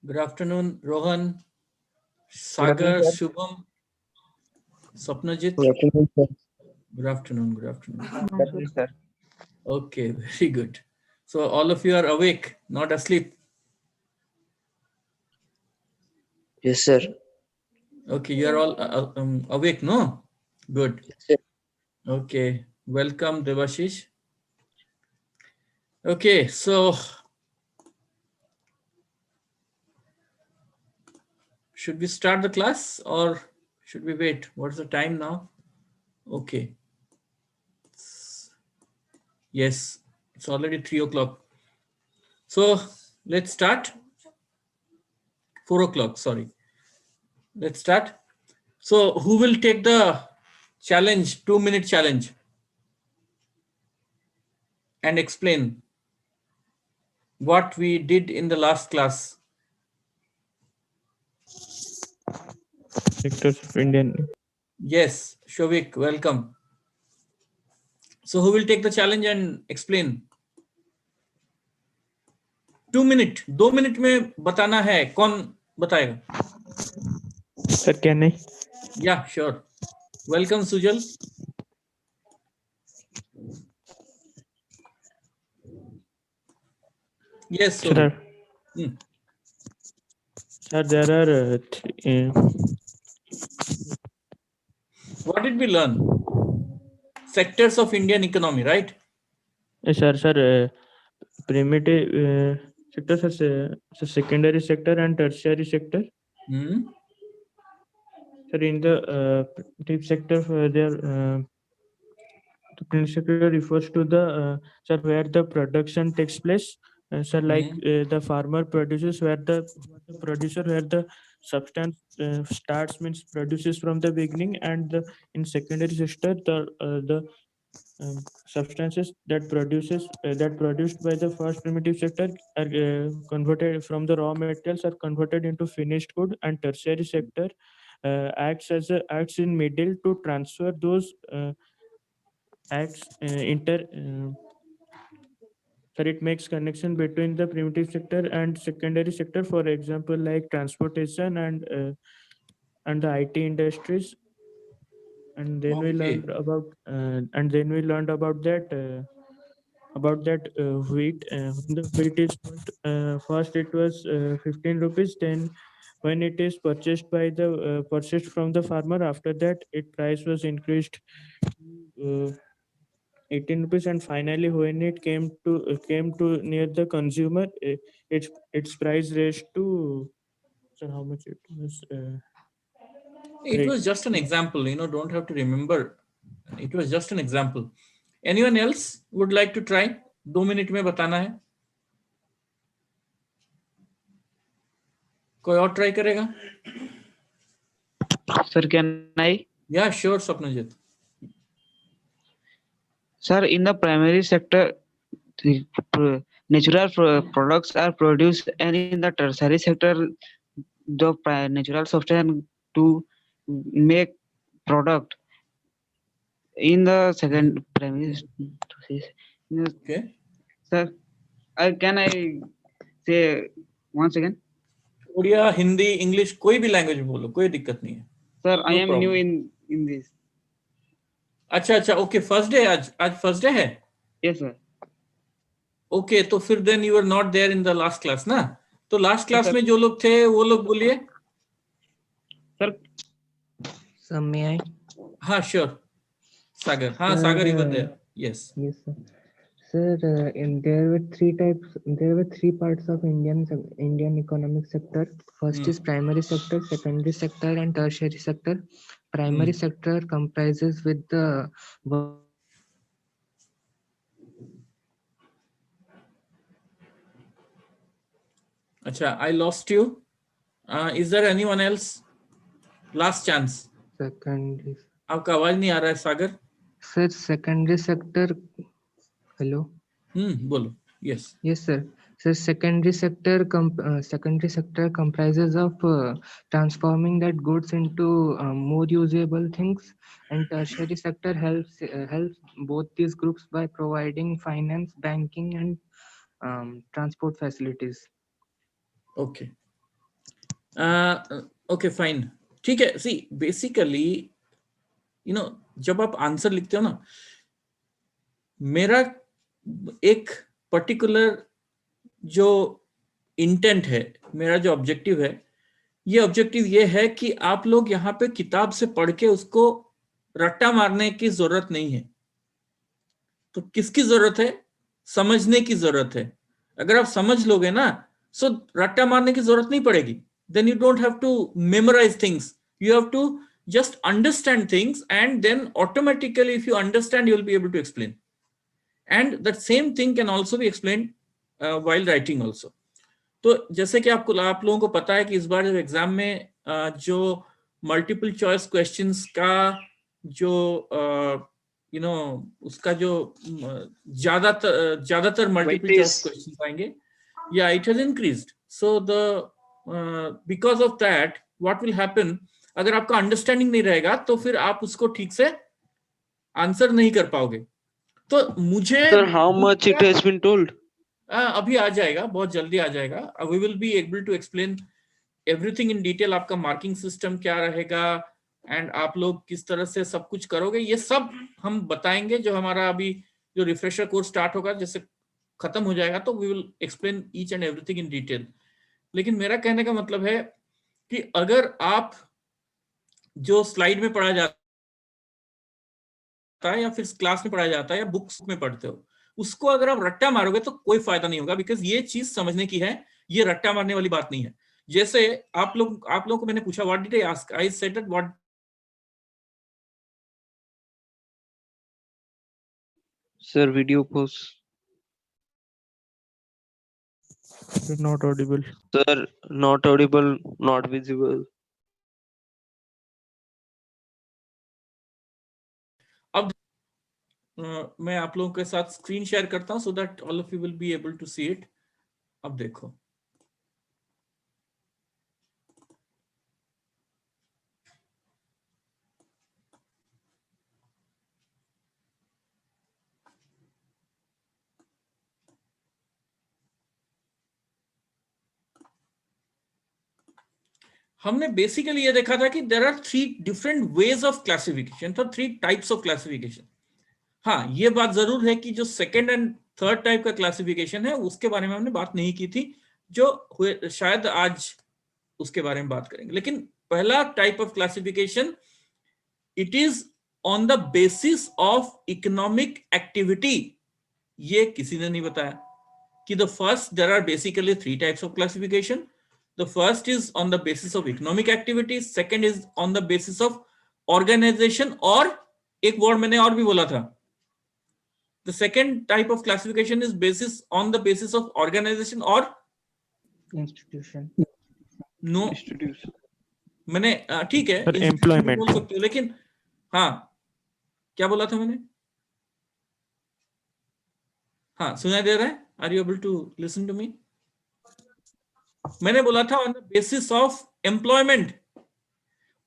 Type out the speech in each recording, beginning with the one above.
Good afternoon, Rohan, Good afternoon, Sagar, sir. Shubham, Sapnajit. Good afternoon, sir. Good afternoon, good afternoon. Good afternoon, sir. Okay, very good. So all of you are awake, not asleep. Yes, sir. Okay, you are all awake, no? Good. Yes, sir. Okay, welcome, Devashish. Okay, so should we start the class or should we wait? What's the time now? Okay, yes, it's already 3 o'clock. So let's start. 4 o'clock, sorry. Let's start. So, who will take the challenge, 2 minute challenge, and explain what we did in the last class? Sectors of Indian. Yes, Shovik, welcome. So, who will take the challenge and explain? 2 minute, 2 minute में बताना है कौन बताएगा? Sir, can I? Yeah, sure. Welcome, Sujal. Yes, Shovik. Sir, sir, there are What did we learn? Sectors of Indian economy, right? sir, primitive sectors are secondary sector and tertiary sector. Hmm. Sir, in the primitive sector, the primitive sector refers to the sir where the production takes place. Sir, like the farmer produces where the producer where the substance starts means produces from the beginning, and in secondary sector the substances that produced by the first primitive sector are converted from the raw materials are converted into finished good, and tertiary sector acts in middle to transfer those acts inter sir, it makes connection between the primitive sector and secondary sector, for example like transportation and the IT industries. And then we Okay. learned about that wheat. When the wheat is first it was 15 rupees. Then when it is purchased from the farmer, after that it price was increased to 18 rupees, and finally when it came to near the consumer, its price raised to, so how much it was It was just an example, don't have to remember. It was just an example. Anyone else would like to try? 2 minute में बताना है. कोई और try करेगा? Sir, can I? Yeah, sure, Swapnajit. Sir, in the primary sector, the natural products are produced, and in the tertiary sector, the natural substance to make product. In the second primary, Okay. sir, I say once again? Odia, Hindi, English, कोई भी language बोलो, कोई दिक्कत नहीं है. Sir, I no am new problem. in this. अच्छा अच्छा, okay, first day, आज फर्स्ट डे है. Yes, sir. ओके, तो फिर then you are not there in the last class ना. तो लास्ट Yes, क्लास sir. में जो लोग थे वो लोग बोलिए. Sir, Sir, may I? हाँ, श्योर. सागर, हाँ Sagar, you were there. Yes. Yes, sir. Sir, there were three types. There were three parts of Indian economic sector. First is primary sector, secondary sector, and tertiary sector. Primary sector comprises with the अच्छा, I lost you. Is there anyone else? Last chance. secondary. आपका आवाज नहीं आ रहा है Sagar. Sir, secondary sector. Hello. बोलो. Yes. Yes, sir. So secondary sector comprises of transforming that goods into more usable things, and tertiary sector helps both these groups by providing finance, banking, and transport facilities. Okay. Okay fine, ठीक है। See basically जब आप answer लिखते हो ना, मेरा एक particular जो इंटेंट है, मेरा जो ऑब्जेक्टिव है, ये ऑब्जेक्टिव ये है कि आप लोग यहाँ पे किताब से पढ़ के उसको रट्टा मारने की जरूरत नहीं है। तो किसकी जरूरत है? समझने की जरूरत है। अगर आप समझ लोगे ना, सो रट्टा मारने की जरूरत नहीं पड़ेगी। Then you don't have to memorise things, you have to just understand things, and then automatically if you understand you will be able to explain, and that same thing can also be explained while writing also. तो जैसे कि आप लोगों को पता है कि इस बार जो एग्जाम में जो मल्टीपल चॉइस क्वेश्चंस का जो उसका जो ज्यादातर मल्टीपल चॉइस क्वेश्चंस आएंगे, या it has increased. So the because of that what will happen, अगर आपका अंडरस्टैंडिंग नहीं रहेगा तो फिर आप उसको ठीक से आंसर नहीं कर पाओगे। तो मुझे Sir, how much it has been told? अभी आ जाएगा, बहुत जल्दी आ जाएगा। We will be able to explain everything in detail. आपका मार्किंग सिस्टम क्या रहेगा एंड आप लोग किस तरह से सब कुछ करोगे, ये सब हम बताएंगे। जो हमारा अभी जो रिफ्रेशर कोर्स स्टार्ट होगा, जैसे खत्म हो जाएगा, तो we will explain each and everything in detail. लेकिन मेरा कहने का मतलब है कि अगर आप जो स्लाइड में पढ़ा जाता है या फिर क्लास में पढ़ाया जाता है या बुक्स में पढ़ते हो, उसको अगर आप रट्टा मारोगे तो कोई फायदा नहीं होगा, बिकॉज ये चीज समझने की है, ये रट्टा मारने वाली बात नहीं है। जैसे आप लोगों को मैंने पूछा what did I ask, I said that what. Sir, video pause. Not audible. Sir, not audible, not visible. अब मैं आप लोगों के साथ स्क्रीन शेयर करता हूं so that all of you will be able to see it. अब देखो, हमने बेसिकली ये देखा था कि there are 3 different ways of classification, तो 3 टाइप्स ऑफ क्लासिफिकेशन। हाँ, ये बात जरूर है कि जो सेकेंड एंड थर्ड टाइप का क्लासिफिकेशन है उसके बारे में हमने बात नहीं की थी, जो शायद आज उसके बारे में बात करेंगे। लेकिन पहला type of classification, it is on the basis of economic activity. ये किसी ने नहीं बताया कि the first, there are basically 3 types of classification. The first is on the basis of economic activity, second is on the basis of organization, और एक word मैंने और भी बोला था, the second type of classification is on the basis of organization or institution. No, Institution. मैंने ठीक है, Sir, employment बोल सकते हो, लेकिन हाँ, क्या बोला था मैंने? हाँ, सुनाई दे रहा है? Are you able to listen to me? मैंने बोला था on the basis of employment.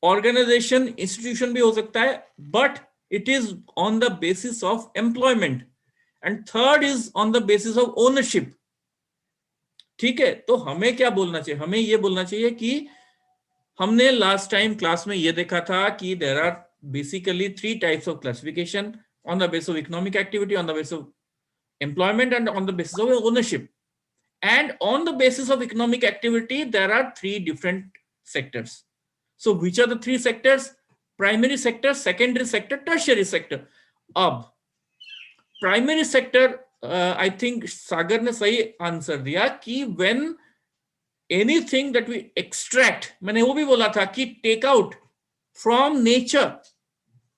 Organisation, institution भी हो सकता है, but it is on the basis of employment. And third is on the basis of ownership. ठीक है, तो हमें क्या बोलना चाहिए? हमें ये बोलना चाहिए कि हमने लास्ट टाइम क्लास में ये देखा था कि there are basically 3 types of classification, on the basis of economic activity, on the basis of employment, and on the basis of ownership. And on the basis of economic activity, there are 3 different sectors. So which are the 3 sectors? Primary sector, secondary sector, tertiary sector. अब primary sector, I think सागर ने सही answer दिया कि when anything that we extract, मैंने वो भी बोला था कि take out from nature,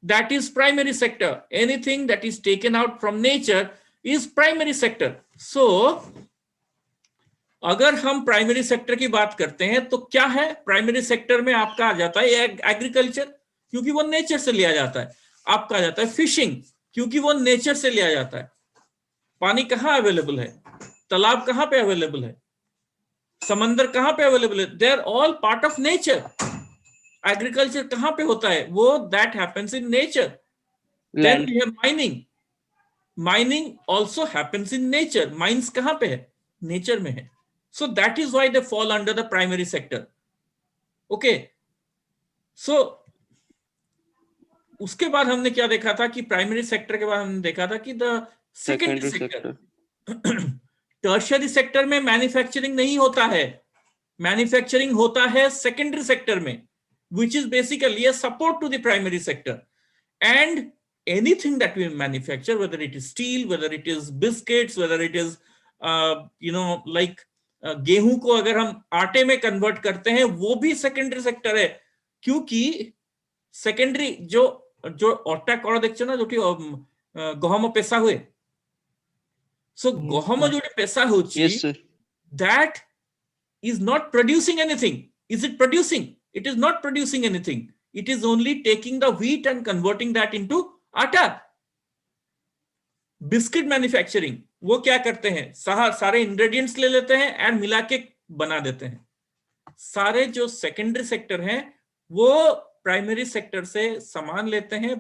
that is primary sector. Anything that is taken out from nature is primary sector. So अगर हम प्राइमरी सेक्टर की बात करते हैं तो क्या है? प्राइमरी सेक्टर में आपका आ जाता है एग्रीकल्चर, क्योंकि वो नेचर से लिया जाता है। आपका आ जाता है फिशिंग, क्योंकि वो नेचर से लिया जाता है। पानी कहाँ अवेलेबल है? तालाब कहाँ पे अवेलेबल है? समंदर कहाँ पे अवेलेबल है? They are all part of nature. Agriculture कहाँ पे होता है? वो that happens in nature. Then we have mining. Mining also happens in nature. Mines कहाँ पे है? नेचर में है। So that is why they fall under the primary sector. Okay, so उसके बाद हमने क्या देखा था कि प्राइमरी सेक्टर के बाद हमने देखा था कि the secondary sector, tertiary sector में मैन्युफैक्चरिंग नहीं होता है, मैन्युफैक्चरिंग होता है सेकेंडरी सेक्टर में, which is basically a support to the primary sector. And anything that we manufacture, whether it is steel, whether it is biscuits, whether it is like गेहूं को अगर हम आटे में कन्वर्ट करते हैं वो भी सेकेंडरी सेक्टर है, क्योंकि सेकेंडरी जो जो অটা করা দেখছো না যেটি গহম পেশা हुए, so গহম যেটি পেশা হচ্ছে, Yes, sir. that is not producing anything. Is it producing? It is not producing anything. It is only taking the wheat and converting that into atta. Biscuit manufacturing वो क्या करते हैं, सारे इंग्रेडिएंट्स ले लेते हैं एंड मिला के बना देते हैं. सारे जो सेकेंडरी सेक्टर हैं वो प्राइमरी सेक्टर से सामान लेते हैं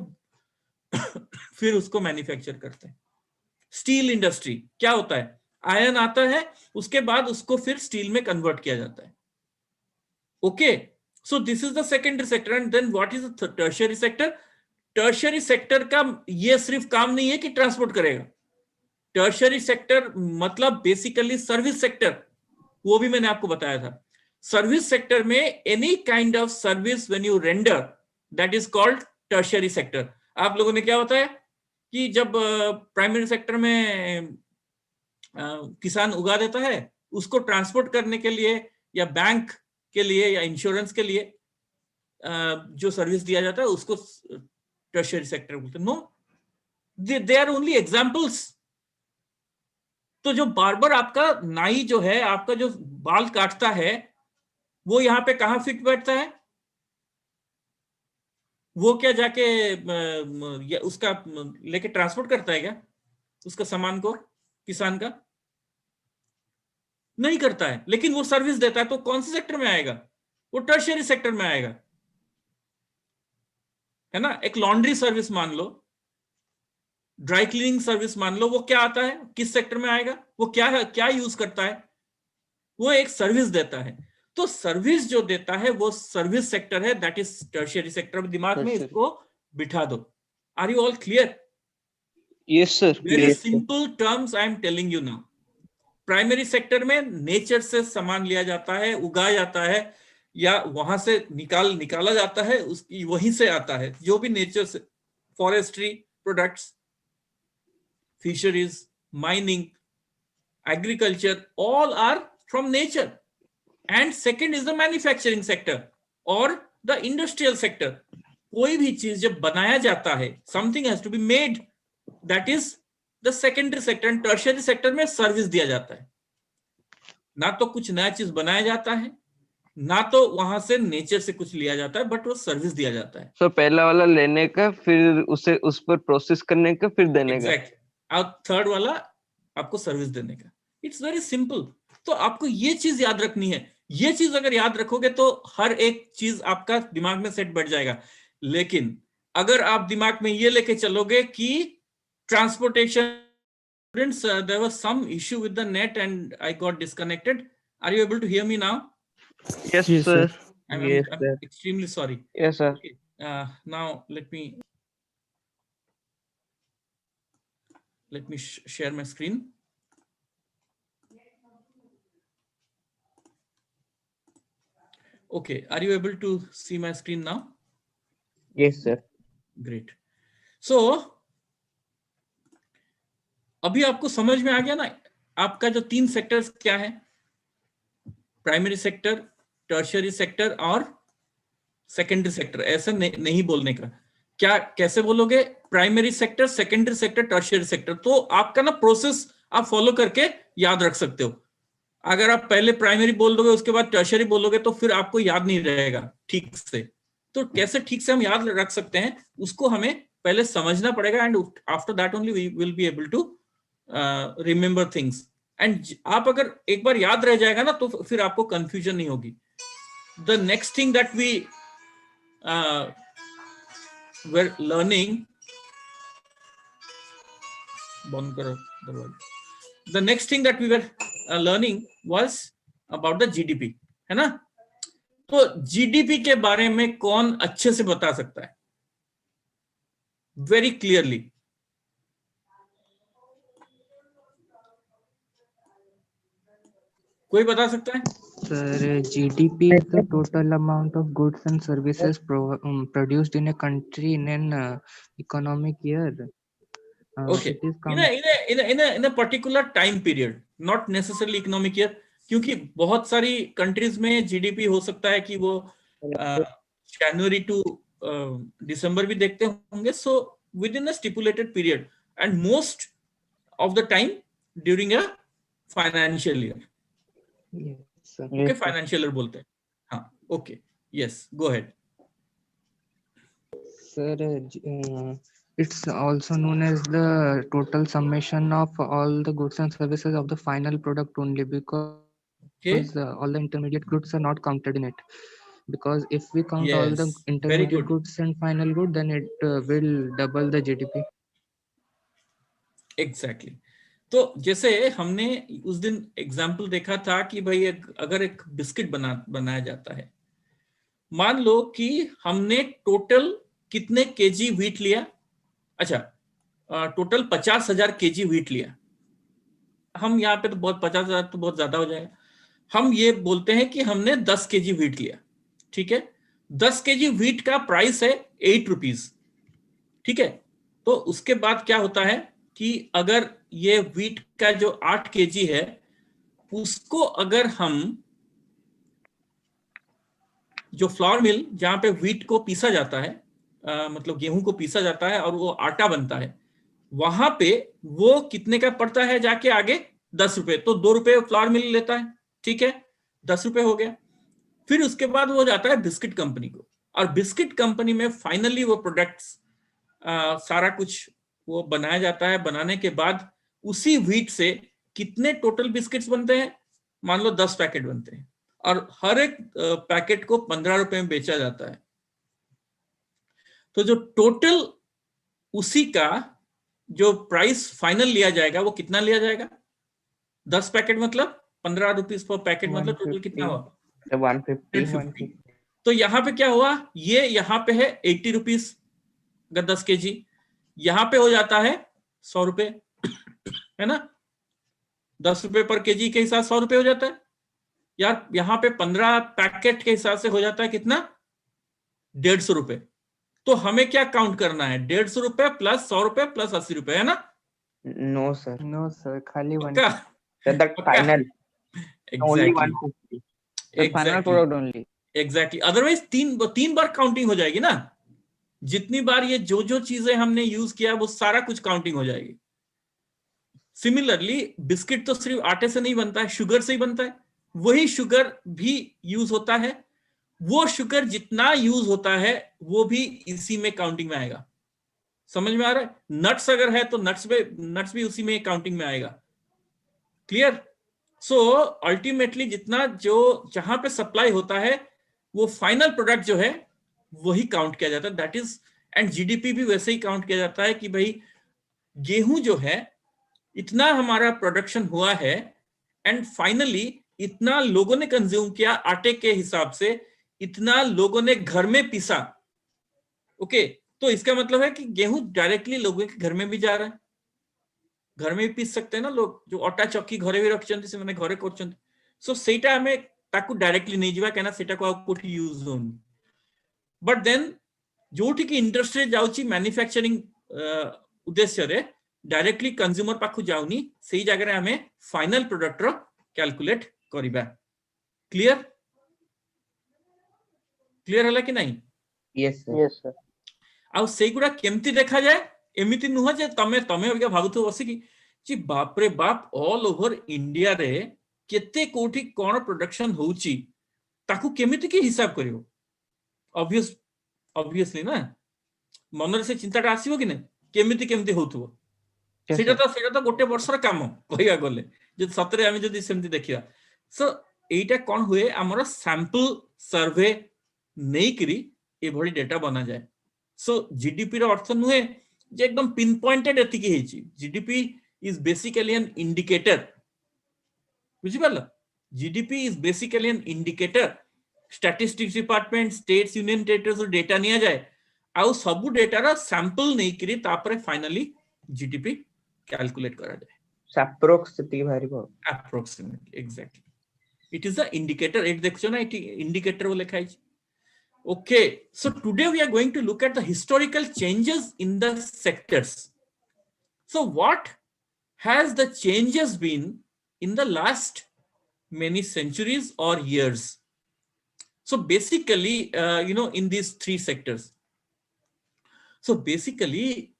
फिर उसको मैन्युफैक्चर करते हैं. स्टील इंडस्ट्री क्या होता है, आयरन आता है उसके बाद उसको फिर स्टील में कन्वर्ट किया जाता है. Okay, so this is the secondary sector. And then what is the tertiary sector? Tertiary sector का ये सिर्फ काम नहीं है कि ट्रांसपोर्ट करेगा. टर्शियरी सेक्टर मतलब बेसिकली सर्विस सेक्टर, वो भी मैंने आपको बताया था. सर्विस सेक्टर में any kind of service when you render, that is called tertiary sector. आप लोगों ने क्या बताया कि जब प्राइमरी सेक्टर में किसान उगा देता है उसको ट्रांसपोर्ट करने के लिए या बैंक के लिए या इंश्योरेंस के लिए जो सर्विस दिया जाता है उसको टर्शियरी सेक्टर बोलते हैं. No, they are only examples. तो जो बार्बर आपका नाई जो है, आपका जो बाल काटता है, वो यहाँ पे कहाँ फिट बैठता है? वो क्या जाके उसका लेके ट्रांसपोर्ट करता है क्या उसका सामान को, किसान का? नहीं करता है, लेकिन वो सर्विस देता है. तो कौन से सेक्टर में आएगा? वो टर्शियरी सेक्टर में आएगा, है ना. एक लॉन्ड्री सर्विस मान लो, ड्राई क्लीनिंग सर्विस मान लो, वो क्या आता है, किस सेक्टर में आएगा? वो क्या यूज करता है? वो एक सर्विस देता है. तो सर्विस जो देता है वो सर्विस सेक्टर है, दैट इज टर्शियरी सेक्टर. दिमाग में इसको बिठा दो. Are you all clear? Yes, sir. Very simple terms I am telling you now. Primary sector में नेचर से सामान लिया जाता है, उगाया जाता है या वहां से निकाला जाता है, उसकी वहीं से आता है जो भी नेचर से. Forestry products, fisheries, mining, agriculture, all are from nature. And second is the manufacturing sector or the industrial sector. कोई भी चीज जब बनाया जाता है, something has to be made, that is the secondary sector. and tertiary sector में service दिया जाता है. ना तो कुछ नया चीज बनाया जाता है, ना तो वहां से नेचर से कुछ लिया जाता है, बट वो सर्विस दिया जाता है. सो पहला वाला लेने का, फिर उसे उस पर प्रोसेस करने का, फिर देने का. एग्जैक्ट. और थर्ड वाला आपको सर्विस देने का. It's very simple. तो आपको ये चीज याद रखनी है. ये चीज अगर याद रखोगे तो हर एक चीज आपका दिमाग में सेट बैठ जाएगा. लेकिन अगर आप दिमाग में ये लेके चलोगे कि transportation, there was some issue with the net and I got disconnected. Are you able to hear me now? Yes, Yes, sir. sir. I'm Yes, sir. extremely sorry. Yes, sir. Okay. Now let me share my screen. Okay, are you able to see my screen now? Yes, sir. Great. So अभी आपको समझ में आ गया ना आपका जो 3 sectors क्या है? प्राइमरी सेक्टर, टर्शियरी सेक्टर और सेकेंडरी सेक्टर. ऐसे नहीं बोलने का. क्या कैसे बोलोगे? Primary sector, secondary sector, tertiary sector. तो आपका ना प्रोसेस आप फॉलो करके याद रख सकते हो. अगर आप पहले प्राइमरी बोल दोगे उसके बाद टर्शियरी बोलोगे तो फिर आपको याद नहीं रहेगा ठीक से. तो कैसे ठीक से हम याद रख सकते हैं उसको हमें पहले समझना पड़ेगा. And after that only we will be able to remember things. And आप अगर एक बार याद रह जाएगा ना तो फिर आपको कंफ्यूजन नहीं होगी. The next thing that we were learning, the next thing that we were learning was about the GDP, है ना. तो जीडीपी के बारे में कौन अच्छे से बता सकता है वेरी क्लियरली? कोई बता सकता है? Sir, GDP is the total amount of goods and services produced in a country in an economic year. Okay. It is in a particular time period, not necessarily economic year, क्योंकि बहुत सारी countries में GDP हो सकता है कि वो जनवरी to दिसंबर भी देखते होंगे, so with in a stipulated period and most of the time during a financial year. yes, sir. Okay, financial year बोलते हैं. हाँ, okay, yes, go ahead. Sir, it's also known as the total summation of all the goods and services of the final product only, because Okay, all the intermediate goods are not counted in it. Because if we count all the yes, very intermediate good. goods and final good, then it will double the GDP. Exactly. तो जैसे हमने उस दिन example देखा था कि भाई अगर एक बिस्किट बनाया जाता है, मान लो कि हमने टोटल कितने केजी व्हीट लिया. अच्छा, टोटल 50,000 केजी व्हीट लिया. हम यहाँ पे तो बहुत 50,000 तो बहुत ज्यादा हो जाएगा. हम ये बोलते हैं कि हमने 10 केजी व्हीट लिया. ठीक है, 10 केजी व्हीट का प्राइस है 8 रुपीज. ठीक है, तो उसके बाद क्या होता है कि अगर ये व्हीट का जो 8 केजी है, उसको अगर हम जो फ्लोर मिल जहां पे व्हीट को पीसा जाता है, मतलब गेहूं को पीसा जाता है और वो आटा बनता है, वहां पे वो कितने का पड़ता है जाके आगे? 10 रुपए. तो 2 रुपए फ्लोर मिल लेता है. ठीक है, 10 रुपए हो गया. फिर उसके बाद वो जाता है बिस्किट कंपनी को, और बिस्किट कंपनी में फाइनली वो प्रोडक्ट्स सारा कुछ वो बनाया जाता है. बनाने के बाद उसी व्हीट से कितने टोटल बिस्किट्स बनते हैं? मान लो 10 पैकेट बनते हैं, और हर एक पैकेट को 15 रुपए में बेचा जाता है. तो जो टोटल उसी का जो प्राइस फाइनल लिया जाएगा वो कितना लिया जाएगा? 10 पैकेट मतलब 15 रुपीज पर पैकेट, मतलब टोटल कितना हुआ? 150. तो यहाँ पे क्या हुआ? ये यहाँ पे है 80 रुपीज अगर 10 केजी, यहाँ पे हो जाता है 100 रुपए, है ना? 10 रुपए पर केजी के हिसाब 100 रुपए हो जाता है यार. यहाँ पे 15 पैकेट के हिसाब से हो जाता है कितना? 150 रुपए. तो हमें क्या काउंट करना है? 150 रुपए प्लस 100 रुपए प्लस 80 रुपए, है ना? No, sir. No, sir. Khali one. पक्का? That final. Only exactly 150. The final product only. Exactly. Otherwise तीन बार काउंटिंग हो जाएगी ना. जितनी बार ये जो चीजें हमने यूज किया वो सारा कुछ काउंटिंग हो जाएगी. सिमिलरली बिस्किट तो सिर्फ आटे से नहीं बनता है, शुगर से ही बनता है. वही शुगर भी यूज होता है. वो शुगर जितना यूज होता है वो भी इसी में काउंटिंग में आएगा. समझ में आ रहा है? नट्स अगर है तो नट्स भी उसी में काउंटिंग में आएगा. क्लियर? सो अल्टीमेटली जितना जो जहां पे सप्लाई होता है वो फाइनल प्रोडक्ट जो है वही काउंट किया जाता है. दैट इज, एंड जीडीपी भी वैसे ही काउंट किया जाता है कि भाई गेहूं जो है इतना हमारा प्रोडक्शन हुआ है, एंड फाइनली इतना लोगों ने कंज्यूम किया आटे के हिसाब से, इतना लोगों ने घर में पीसा. ओके, तो इसका मतलब है कि गेहूं डायरेक्टली लोगों के घर में भी जा रहा है. घर में भी पीस सकते हैं ना लोग, जो अटा चक्की घरे भी रखिछन्ति सेमाने घरे करछन्ति. सो सेटा हमें ताकू डायरेक्टली नहीं ଯିବା କାହିଁକିନା ସେଟାକୁ ଆଉ କୋଠି यूज होउनी. बट देन जोठी की इंडस्ट्री जाउची मैन्युफैक्चरिंग उद्देश्य रे डायरेक्टली कंज्यूमर पाखु जाउनी, सेही जगह रे हमें फाइनल प्रोडक्ट रो कैलकुलेट करिबा. क्लियर? क्लियर होला कि नहीं? Yes, sir. Yes, sir. आउ सेगुडा केमती देखा जाए? एमिति नुह जे तमे अबिका भाबुथो बसिकी जी बाप रे बाप ऑल ओवर इंडिया रे केते कोठी कोन प्रोडक्शन होउची, ताकू केमिति के हिसाब करियो? ऑब्वियसली ना मन से चिंताटा आसीबो कि नै? केमिति होउथबो? सेटा तो गोटे वर्षर काम कहिया गले जे सतरे आमे जदि सेमति देखिया. सो एटा कोन हुए हमर सैंपल सर्वे नेइकरी ए भली डेटा बना जाए. सो जीडीपी रो अर्थ नुहे जे एकदम पिन पॉइंटेड एतिकी हेची. GDP is basically an indicator. बुझि पारला? GDP is basically an indicator. Statistics department states union territories data नहीं आ जाए ଆଉ ସବୁ ଡେଟାର ସାମ୍ପଲ ନେଇକିରି ତାପରେ ଫାଇନାଲି ଜିଡିପି କ୍ୟାଲକୁଲେଟ କରାଯାଏ ଆପ୍ରୋକ୍ସ ସେତିକି ବାହାରିବ approximately exactly it is the indicator ଏଠି ଦେଖୁଛ ନା ଏଠି indicator ଲେଖା ହେଇଛି okay so today we are going to look at the historical changes in the sectors so what has the changes been in the last many centuries or years so basically in these three sectors so basically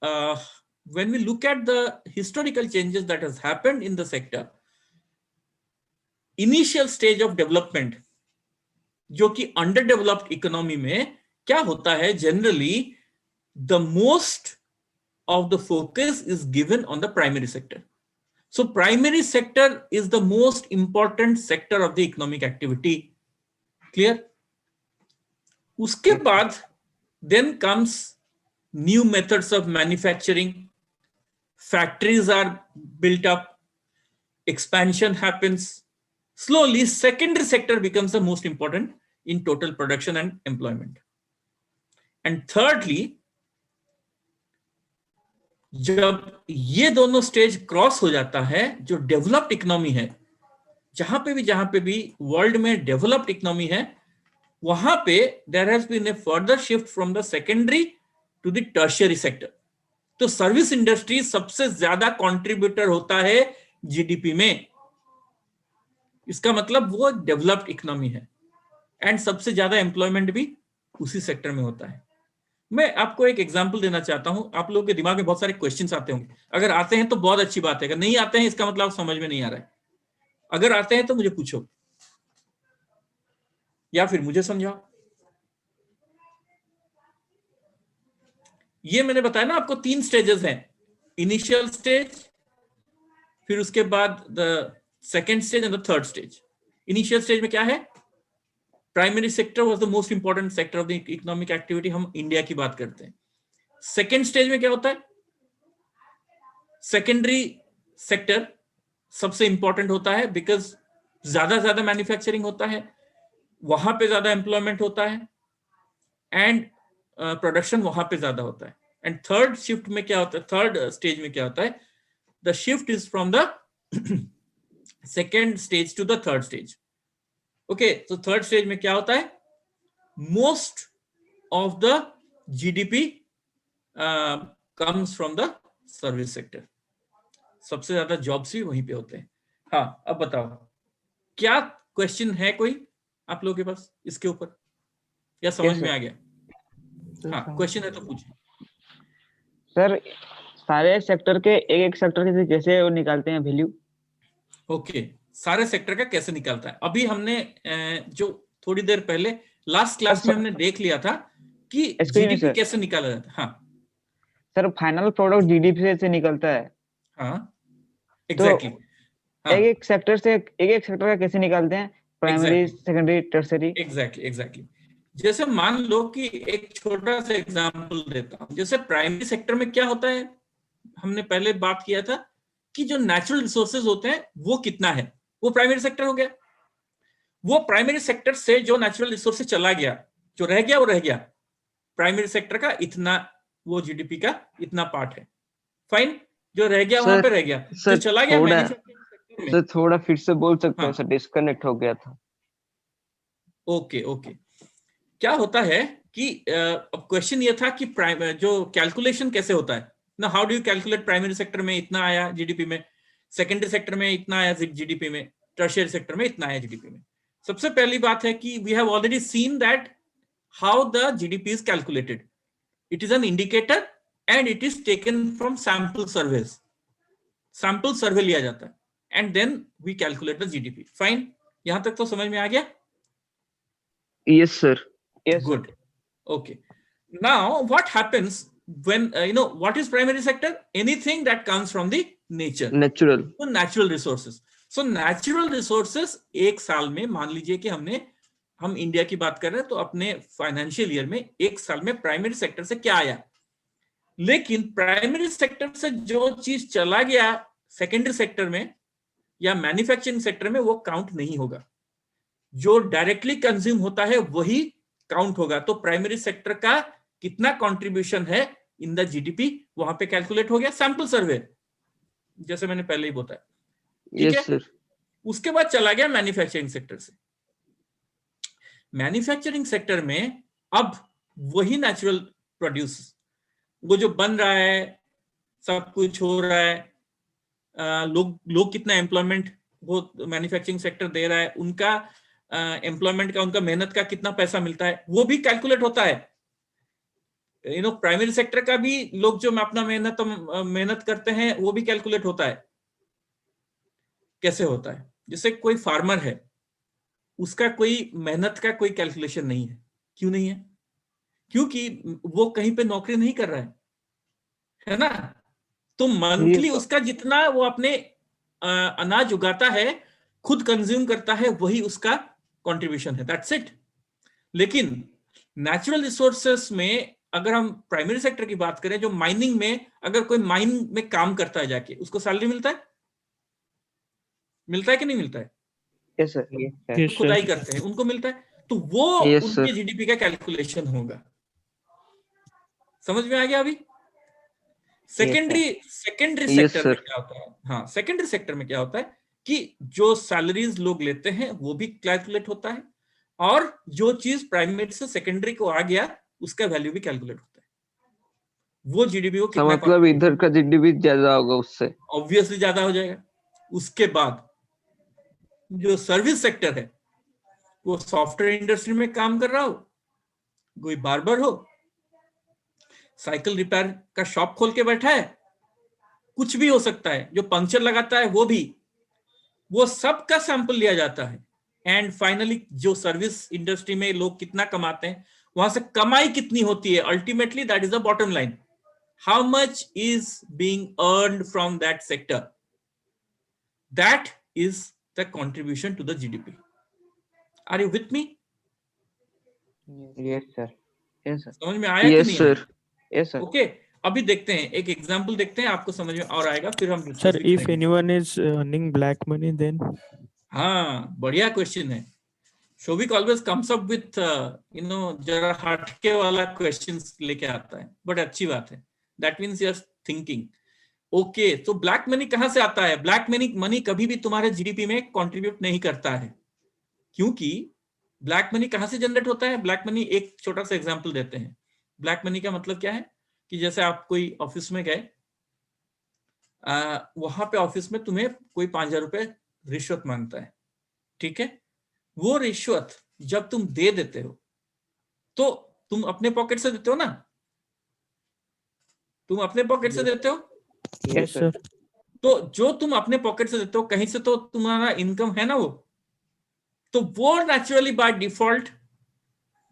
when we look at the historical changes that has happened in the sector initial stage of development जो कि under developed economy में क्या होता है generally the most of the focus is given on the primary sector so primary sector is the most important sector of the economic activity clear उसके बाद then comes new methods of manufacturing factories are built up expansion happens slowly secondary sector becomes the most important in total production and employment and thirdly जब ये दोनों stage cross हो जाता है जो developed economy है जहां पे भी वर्ल्ड में डेवलप्ड इकोनॉमी है वहां पे there has been a further shift from the secondary to the tertiary sector तो सर्विस इंडस्ट्री सबसे ज्यादा कंट्रीब्यूटर होता है जीडीपी में इसका मतलब वो डेवलप्ड इकोनॉमी है एंड सबसे ज्यादा एम्प्लॉयमेंट भी उसी सेक्टर में होता है मैं आपको एक एग्जांपल देना चाहता हूं आप लोगों के दिमाग में बहुत सारे क्वेश्चंस आते होंगे अगर आते हैं तो बहुत अच्छी बात है अगर नहीं आते हैं इसका मतलब समझ में नहीं आ रहा है अगर आते हैं तो मुझे पूछो या फिर मुझे समझाओ ये मैंने बताया ना आपको 3 स्टेजेस हैं इनिशियल स्टेज फिर उसके बाद the second stage and the third stage initial stage में क्या है primary sector was the most important sector of the economic activity हम इंडिया की बात करते हैं सेकेंड स्टेज में क्या होता है सेकेंडरी सेक्टर सबसे इंपॉर्टेंट होता है बिकॉज ज्यादा मैन्युफैक्चरिंग होता है वहां पे ज्यादा एम्प्लॉयमेंट होता है एंड प्रोडक्शन वहां पे ज्यादा होता है एंड थर्ड शिफ्ट में क्या होता है थर्ड स्टेज में क्या होता है the shift is from the second stage to the third stage okay तो थर्ड स्टेज में क्या होता है most of the GDP comes from the service sector सबसे ज्यादा जॉब्स भी वहीं पे होते हैं हाँ अब बताओ क्या क्वेश्चन है कोई आप लोगों के पास इसके ऊपर या समझ में आ गया हाँ क्वेश्चन है तो पूछिए सर सारे सेक्टर के एक सेक्टर के कैसे वो निकालते हैं वैल्यू ओके सारे सेक्टर का कैसे निकालता है अभी हमने जो थोड़ी देर पहले लास्ट क्लास में हमने देख लिया था कि जीडीपी कैसे निकाला जाता है हाँ सर फाइनल प्रोडक्ट जीडीपी से निकलता है हाँ एग्जैक्टली एक सेक्टर से एक सेक्टर का कैसे निकालते हैं प्राइमरी सेकेंडरी टर्सरी एग्जैक्टली जैसे मान लो कि एक छोटा सा एग्जांपल देता हूं जैसे प्राइमरी सेक्टर में क्या होता है हमने पहले बात किया था कि जो नेचुरल रिसोर्सेज होते हैं वो कितना है वो प्राइमरी सेक्टर हो गया वो प्राइमरी सेक्टर से जो नेचुरल रिसोर्सेज चला गया जो रह गया वो रह गया प्राइमरी सेक्टर का इतना वो जीडीपी का इतना पार्ट है फाइन जो रह गया वहां पे रह गया जो चला गया मैन्युफैक्चरिंग सर थोड़ा फिर से बोल सकते हैं सर डिस्कनेक्ट हो गया था ओके क्या होता है कि क्वेश्चन ये था कि जो कैलकुलेशन कैसे होता है ना how do you calculate primary sector में इतना आया जीडीपी में सेकेंडरी सेक्टर में इतना आया जीडीपी में टर्शियरी सेक्टर में इतना आया जीडीपी में सबसे पहली बात है कि we have already seen that how the GDP is calculated it is an indicator and it is taken from sample survey लिया जाता है and then we calculate the GDP fine यहां तक तो समझ में आ गया yes sir yes good okay now what happens when what is primary sector anything that comes from the nature natural so natural resources so natural resources एक साल में मान लीजिए कि हम इंडिया की बात कर रहे हैं तो अपने फाइनेंशियल ईयर में एक साल में प्राइमरी सेक्टर से क्या आया लेकिन प्राइमरी सेक्टर से जो चीज चला गया सेकेंडरी सेक्टर में या मैन्युफैक्चरिंग सेक्टर में वो काउंट नहीं होगा जो डायरेक्टली कंज्यूम होता है वही काउंट होगा। तो प्राइमरी सेक्टर का कितना कंट्रीब्यूशन है इन द जीडीपी वहां पे कैलकुलेट हो गया, सैंपल सर्वे, जैसे मैंने पहले ही बताया। ठीक यस है, सर। उसके बाद चला गया मैन्युफैक्चरिंग सेक्टर से। मैन्युफैक्चरिंग सेक्टर में अब वही नेचुरल प्रोड्यूस, वो जो बन रहा है, सब कुछ हो रहा है, लोग कितना एम्प्लॉयमेंट वो मैन्युफैक्चरिंग सेक्टर दे रहा है, उनका एम्प्लॉयमेंट का, उनका मेहनत का कितना पैसा मिलता है, वो भी कैलकुलेट होता है। प्राइमरी सेक्टर का भी लोग जो अपना मेहनत करते हैं वो भी कैलकुलेट होता है। कैसे होता है? जैसे कोई फार्मर है, उसका कोई मेहनत का कोई कैलकुलेशन नहीं है। क्यों नहीं है? क्योंकि वो कहीं पे नौकरी नहीं कर रहा है ना। तो मंथली उसका जितना वो अपने अनाज उगाता है, खुद कंज्यूम करता है, वही उसका कंट्रीब्यूशन है, दैट्स इट। लेकिन नेचुरल रिसोर्सेस में अगर हम प्राइमरी सेक्टर की बात करें, जो माइनिंग में, अगर कोई माइन में काम करता है जाके, उसको सैलरी मिलता है कि नहीं मिलता है? Yes sir. Yes, खुदाई sir. करते हैं, उनको मिलता है। तो वो Yes, उनके sir. जीडीपी का कैलकुलेशन होगा। समझ में आ गया अभी? सेकेंडरी Yes, सेक्टर में sir. क्या होता है? हाँ, सेकेंडरी सेक्टर में क्या होता है कि जो सैलरीज लोग लेते हैं वो भी कैलकुलेट होता है, और जो चीज प्राइमरी से सेकेंडरी को आ गया उसका वैल्यू भी कैलकुलेट होता है। वो जीडीपी को कितना, मतलब इधर का जीडीपी ज्यादा होगा उससे, ऑब्वियसली ज्यादा हो जाएगा। उसके बाद जो सर्विस सेक्टर है, वो सॉफ्टवेयर इंडस्ट्री में काम कर रहा हो, कोई बार्बर हो, साइकिल रिपेयर का शॉप खोल के बैठा है, कुछ भी हो सकता है, जो पंक्चर लगाता है वो भी, वो सब का सैंपल लिया जाता है। एंड फाइनली जो सर्विस इंडस्ट्री में लोग कितना कमाते हैं, वहां से कमाई कितनी होती है, ultimately that is the bottom line. How much is being earned from that sector, that is the contribution to the GDP. Are you with me? Yes sir. Yes, sir. समझ में आया कि यस नहीं सर। आया? Yes, sir. Okay, अभी देखते हैं, एक एग्जांपल देखते हैं, आपको समझ में और आएगा, फिर हम Sir, discuss भी if करेंगे। anyone is earning black money, then हाँ, बढ़िया क्वेश्चन है। Shobhik always comes up with जरा हटके वाला क्वेश्चंस लेके आता है, बट अच्छी बात है, that means you are thinking. Okay, तो ब्लैक मनी कहां से आता है? ब्लैक मनी कभी भी तुम्हारे जीडीपी में कंट्रीब्यूट नहीं करता है, क्योंकि ब्लैक मनी कहां से जनरेट होता है? ब्लैक मनी, एक छोटा सा एग्जांपल देते हैं। ब्लैक मनी का मतलब क्या है कि जैसे आप कोई ऑफिस में गए, वहां पे ऑफिस में तुम्हें कोई 5,000 रुपए रिश्वत मांगता है, ठीक है? वो रिश्वत जब तुम दे देते हो, तो तुम अपने पॉकेट से देते हो ना? तुम अपने पॉकेट से देते हो। yes, sir. तो जो तुम अपने पॉकेट से देते हो, कहीं से तो तुम्हारा इनकम है ना, तो वो नेचुरली बाय डिफॉल्ट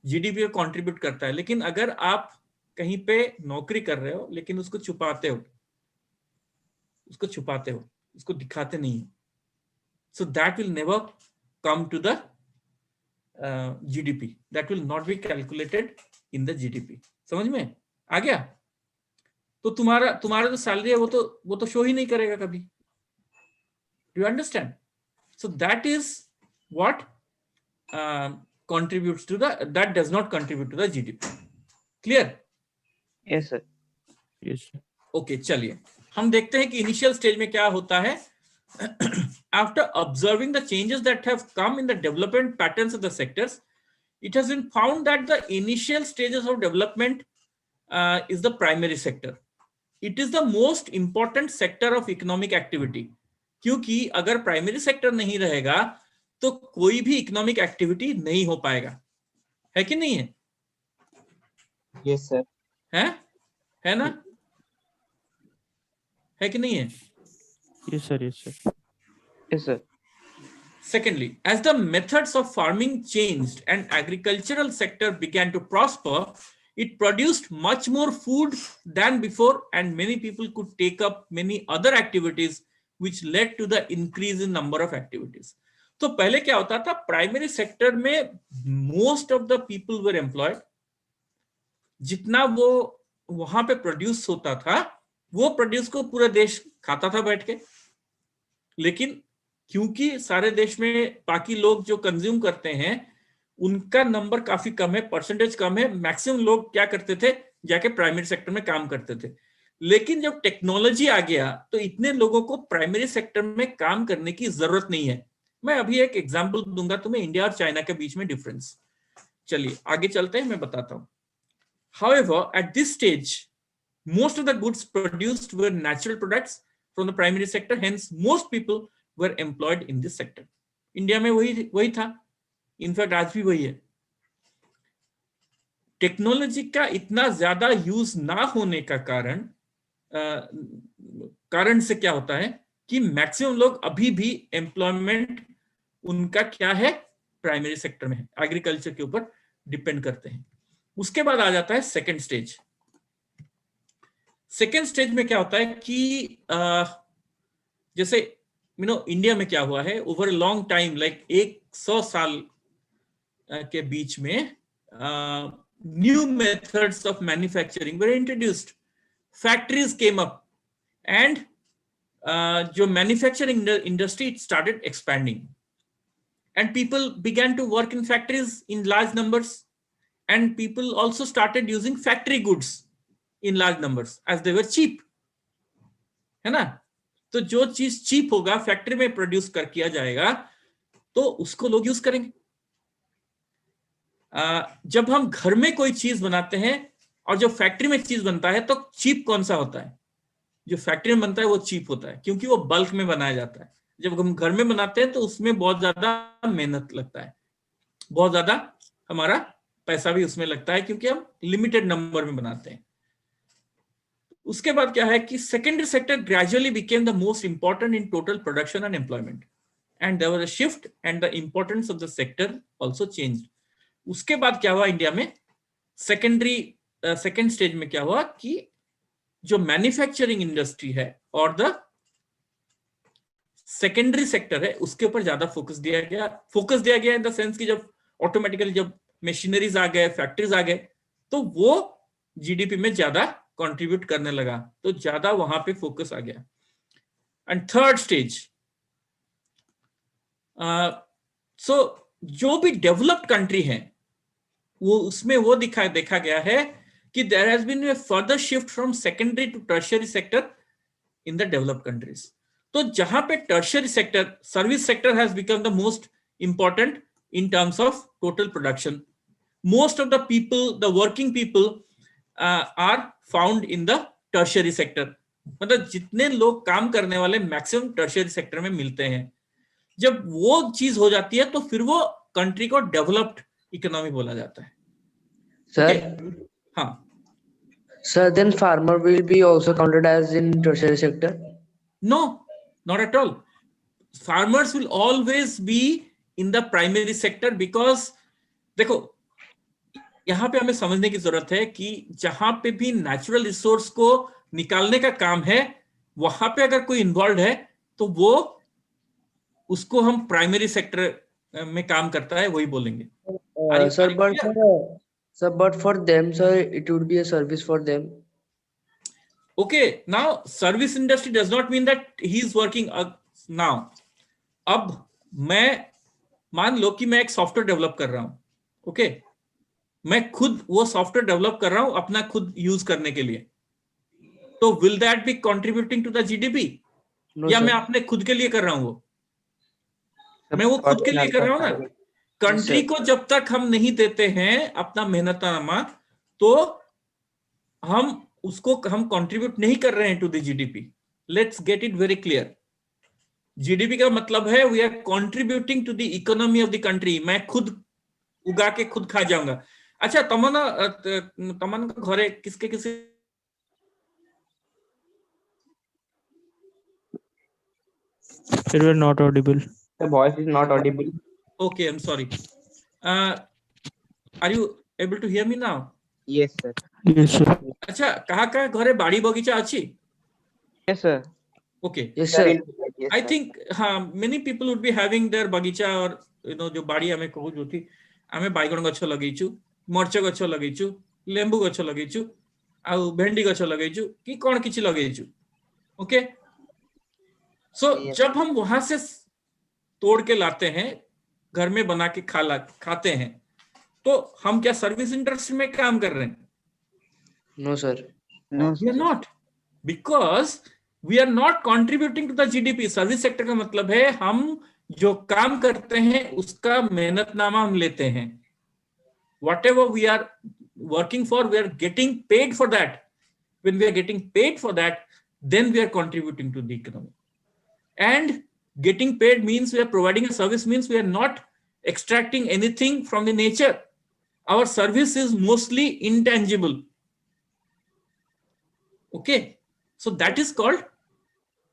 जीडीपी को कंट्रीब्यूट करता है। लेकिन अगर आप कहीं पे नौकरी कर रहे हो, लेकिन उसको छुपाते हो, उसको दिखाते नहीं हो, so that will never come to the GDP. That will not be calculated in the GDP. समझ में आ गया? तो तुम्हारा जो सैलरी है वो तो शो ही नहीं करेगा कभी। Do you understand? So that is what contributes to that does not contribute to the GDP. Clear? Yes, sir. Yes, sir. Okay, चलिए हम देखते हैं कि इनिशियल स्टेज में क्या होता है। After observing the changes that have come in the development patterns of the sectors, it has been found that the initial stages of development is the primary sector. It is the most important sector of economic activity. क्योंकि अगर primary sector नहीं रहेगा तो कोई भी economic activity नहीं हो पाएगा, है कि नहीं है? Yes sir. है ना? है कि नहीं है? Yes, sir. Yes, sir. Yes, sir. Secondly, as the methods of farming changed and agricultural sector began to prosper, it produced much more food than before, and many people could take up many other activities, which led to the increase in number of activities. तो पहले क्या होता था? Primary sector में most of the people were employed. जितना वो वहां पे प्रोड्यूस होता था, वो प्रोड्यूस को पूरा देश खाता था बैठ के। लेकिन क्योंकि सारे देश में बाकी लोग जो कंज्यूम करते हैं उनका नंबर काफी कम है, परसेंटेज कम है। मैक्सिमम लोग क्या करते थे, जाके प्राइमरी सेक्टर में काम करते थे। लेकिन जब टेक्नोलॉजी आ गया तो इतने लोगों को प्राइमरी सेक्टर में काम करने की जरूरत नहीं है। मैं अभी एक एग्जांपल दूंगा तुम्हें इंडिया और चाइना के बीच में डिफरेंस। चलिए आगे चलते हैं, मैं बताता हूं। However, at this stage, most of the goods produced were natural products from the primary sector. Hence, most people were employed in this sector. India में वही था, इनफैक्ट आज भी वही है। टेक्नोलॉजी का इतना ज्यादा यूज ना होने का कारण से क्या होता है कि मैक्सिमम लोग अभी भी एम्प्लॉयमेंट उनका क्या है, प्राइमरी सेक्टर में है, एग्रीकल्चर के ऊपर डिपेंड करते हैं। उसके बाद आ जाता है सेकेंड स्टेज। सेकेंड स्टेज में क्या होता है कि जैसे इंडिया में क्या हुआ है, over a long time, like 100 साल के बीच में new methods of manufacturing were introduced, factories came up and जो manufacturing industry it started expanding and people began to work in factories in large numbers and people also started using factory goods in large numbers as they were cheap, है ना। तो जो चीज cheap होगा, factory में produce कर किया जाएगा, तो उसको लोग यूज करेंगे। जब हम घर में कोई चीज बनाते हैं और जो फैक्ट्री में चीज बनता है, तो चीप कौन सा होता है? जो फैक्ट्री में बनता है वो चीप होता है, क्योंकि वो बल्क में बनाया जाता है। जब हम घर में बनाते हैं तो उसमें बहुत ज्यादा मेहनत लगता है, बहुत ज्यादा हमारा पैसा भी उसमें लगता है, क्योंकि हम लिमिटेड नंबर में बनाते हैं। उसके बाद क्या है कि secondary sector gradually became the most important in total production and employment and there was a shift and the importance of the sector also changed. उसके बाद क्या हुआ इंडिया में, सेकेंड स्टेज में क्या हुआ कि जो मैन्युफैक्चरिंग इंडस्ट्री है और द सेकेंडरी सेक्टर है, उसके ऊपर ज्यादा फोकस दिया गया इन द सेंस कि जब ऑटोमेटिकली जब मशीनरीज आ गए, फैक्ट्रीज आ गए, तो वो जीडीपी में ज्यादा कंट्रीब्यूट करने लगा, तो ज्यादा वहां पे फोकस आ गया। एंड थर्ड स्टेज, सो जो भी डेवलप्ड कंट्री है वो उसमें वो देखा गया है कि there has been a further shift from secondary to tertiary sector in the developed countries. तो जहां पे tertiary sector, service sector has become the most important in terms of total production. Most of the people, the working people are found in the tertiary sector. मतलब जितने लोग काम करने वाले maximum tertiary sector में मिलते हैं। जब वो चीज हो जाती है तो फिर वो कंट्री को डेवलप्ड इकोनॉमी बोला जाता है। सर, हाँ sir, then farmer will be also counted as in tertiary sector? No, not at all. Farmers will always be in the primary sector because देखो यहाँ पे हमें समझने की जरूरत है कि जहां पे भी नेचुरल रिसोर्स को निकालने का काम है, वहां पे अगर कोई इन्वॉल्व है तो वो उसको हम प्राइमरी सेक्टर में काम करता है वही बोलेंगे। Sir, but for them, sir, it would be a service for them. Okay, now service industry does not mean that he is working now. अब मैं मान लो कि मैं एक सॉफ्टवेयर डेवलप कर रहा हूं, ओके, मैं खुद वो सॉफ्टवेयर डेवलप कर रहा हूं अपना खुद यूज करने के लिए, तो will that be contributing to the GDP? या मैं अपने खुद के लिए कर रहा हूं? मैं वो खुद के लिए कर रहा हूं ना। कंट्री को जब तक हम नहीं देते हैं अपना मेहनतनामा, तो हम कंट्रीब्यूट नहीं कर रहे हैं to the GDP. Let's get it very clear. GDP का मतलब है we are contributing to the economy of the country. मैं खुद उगा के खुद खा जाऊंगा। अच्छा, तमन्ना का घरे किसके You were not audible. The voice is not audible. Okay, I'm sorry. Are you able to hear me now? Yes, sir. Yes, sir. अच्छा, कहाँ घरे बाड़ी बगीचा अच्छी? Yes, sir. Okay. Yes, sir. Yes, I sir. think many people would be having their बगीचा और जो बाड़ी हमें कहू जो थी आमे बाइगण गछ लगेइछु, मरच गछ लगेइछु, लेंबू गछ लगेइछु, आ भेंडी गछ लगेइछु कि कोन किछि लगेइछु। ओके, सो Yes. जब हम वहां से तोड़ के लाते हैं, घर में बना के खाते हैं, तो हम क्या सर्विस इंडस्ट्री में काम कर रहे हैं? No, sir. No, We are not, because we are not contributing to the GDP. Service sector का मतलब है हम जो काम करते हैं उसका मेहनतनामा हम लेते हैं. Whatever we are working for, we are getting paid for that. When we are getting paid for that, then we are contributing to the economy. And getting paid means we are providing a service, means we are not extracting anything from the nature. Our service is mostly intangible. Okay, so that is called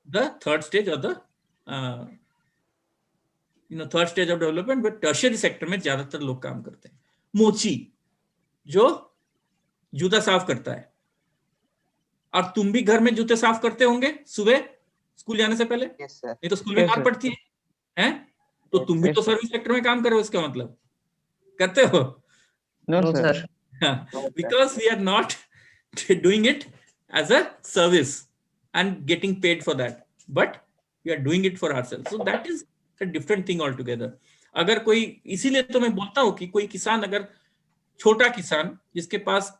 the third stage of the third stage of development, but tertiary sector में ज्यादातर लोग काम करते हैं. मोची जो जूता साफ करता है, और तुम भी घर में जूते साफ करते होंगे सुबह स्कूल जाने से पहले, Yes, sir. नहीं तो स्कूल में Yes, मार sir. पड़ती है? तो तुम भी Yes, तो sir. सर्विस सेक्टर में काम कर रहे हो, इसका मतलब करते हो? no, No, sir. sir. Because we are not doing it as a service and getting paid for that, but we are doing it for ourselves. So that is a different thing altogether. अगर कोई, इसीलिए तो मैं बोलता हूँ कि कोई किसान, अगर छोटा किसान जिसके पास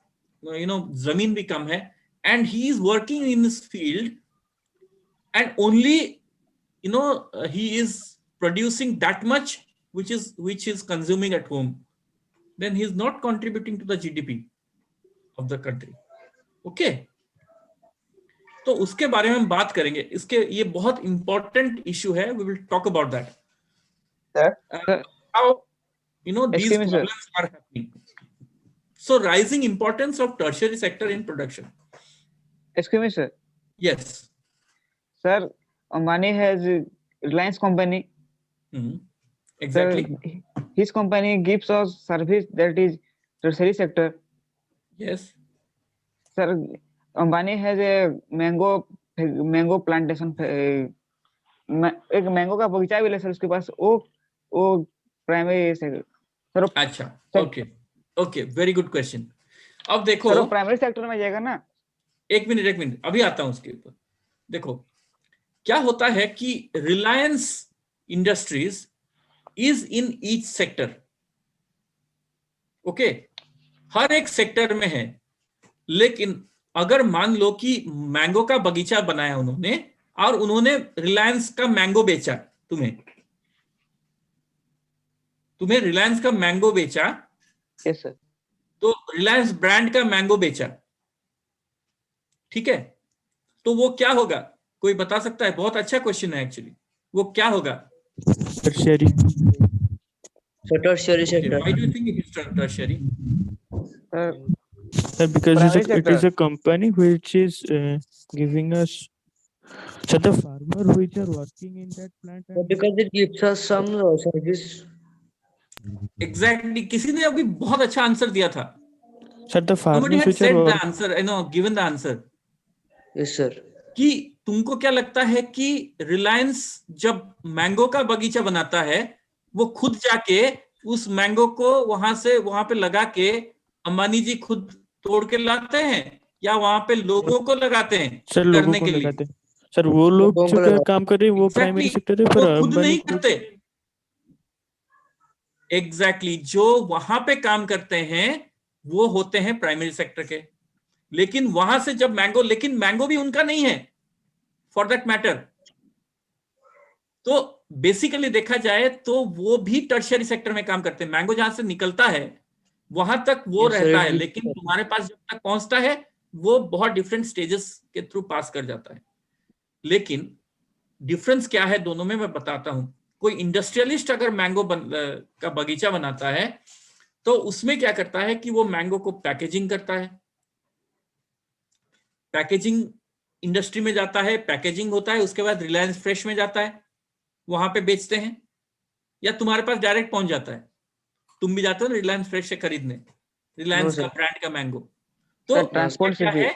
जमीन भी कम है, and he is working in this field and only he is producing that much which is consuming at home, then he is not contributing to the GDP of the country. Okay, तो उसके बारे में हम बात करेंगे. इसके ये बहुत इंपॉर्टेंट इशू है. We will talk about that. Sir. How these Excuse me, sir. problems are happening. So rising importance of tertiary sector in production. Excuse me, sir. Yes. Sir, Ambani has Reliance company. Mhm. Exactly. Sir, his company gives us service that is tertiary sector. Yes. Sir, Ambani has a mango plantation. एक mango का बगीचा भी है sir उसके पास. वो primary sir. अच्छा, okay, very good question. अब देखो, सर प्राइमरी सेक्टर में जाएगा ना? एक मिनट अभी आता हूं उसके ऊपर. देखो क्या होता है कि Reliance Industries is in each sector. Okay, हर एक सेक्टर में है. लेकिन अगर मान लो कि मैंगो का बगीचा बनाया उन्होंने और उन्होंने रिलायंस का मैंगो बेचा, तुम्हें रिलायंस का मैंगो बेचा. Yes sir. तो रिलायंस ब्रांड का मैंगो बेचा, ठीक है, तो वो क्या होगा? कोई बता सकता है? बहुत अच्छा क्वेश्चन है एक्चुअली. वो क्या होगा? Tertiary. So tertiary sector. Why do you think it is tertiary? Sir, because Private it is sector. a company which is giving us. So the farmer which are working in that plant. So because it gives us some service. Exactly. किसी ने अभी बहुत अच्छा answer दिया था. Sir, the Somebody farmers had which are said the working. answer, given the answer. Yes, sir. कि तुमको क्या लगता है कि रिलायंस जब मैंगो का बगीचा बनाता है, वो खुद जाके उस मैंगो को वहां पे लगा के अंबानी जी खुद तोड़ के लाते हैं, या वहां पे लोगों को लगाते हैं सर लोगों करने को के लिए? लगाते हैं. सर वो लोग लोगों को जो लगाते काम कर रहे हैं वो प्राइमरी Exactly. सेक्टर है, वो पर खुद अंबानी नहीं करते. एग्जैक्टली जो वहां पे काम करते हैं वो होते हैं प्राइमरी सेक्टर के. लेकिन वहां से जब लेकिन मैंगो भी उनका नहीं है फॉर दैट मैटर. तो बेसिकली देखा जाए तो वो भी टर्शियरी सेक्टर में काम करते हैं. मैंगो जहां से निकलता है वहां तक वो Yes, sir, रहता है, it- लेकिन तुम्हारे पास जब तक पहुंचता है वो बहुत डिफरेंट स्टेजेस के थ्रू पास कर जाता है. लेकिन डिफरेंस क्या है दोनों में मैं बताता हूं. कोई इंडस्ट्रियलिस्ट अगर मैंगो का बगीचा बनाता है तो उसमें क्या करता है कि वो मैंगो को पैकेजिंग करता है. पैकेजिंग इंडस्ट्री में जाता है, पैकेजिंग होता है, उसके बाद रिलायंस फ्रेश में जाता है, वहां पे बेचते हैं, या तुम्हारे पास डायरेक्ट पहुंच जाता है. तुम भी जाते हो रिलायंस फ्रेश से खरीदने रिलायंस No, का sir. ब्रांड का मैंगो. सर, तो ट्रांसपोर्ट उसका क्या से भी. है,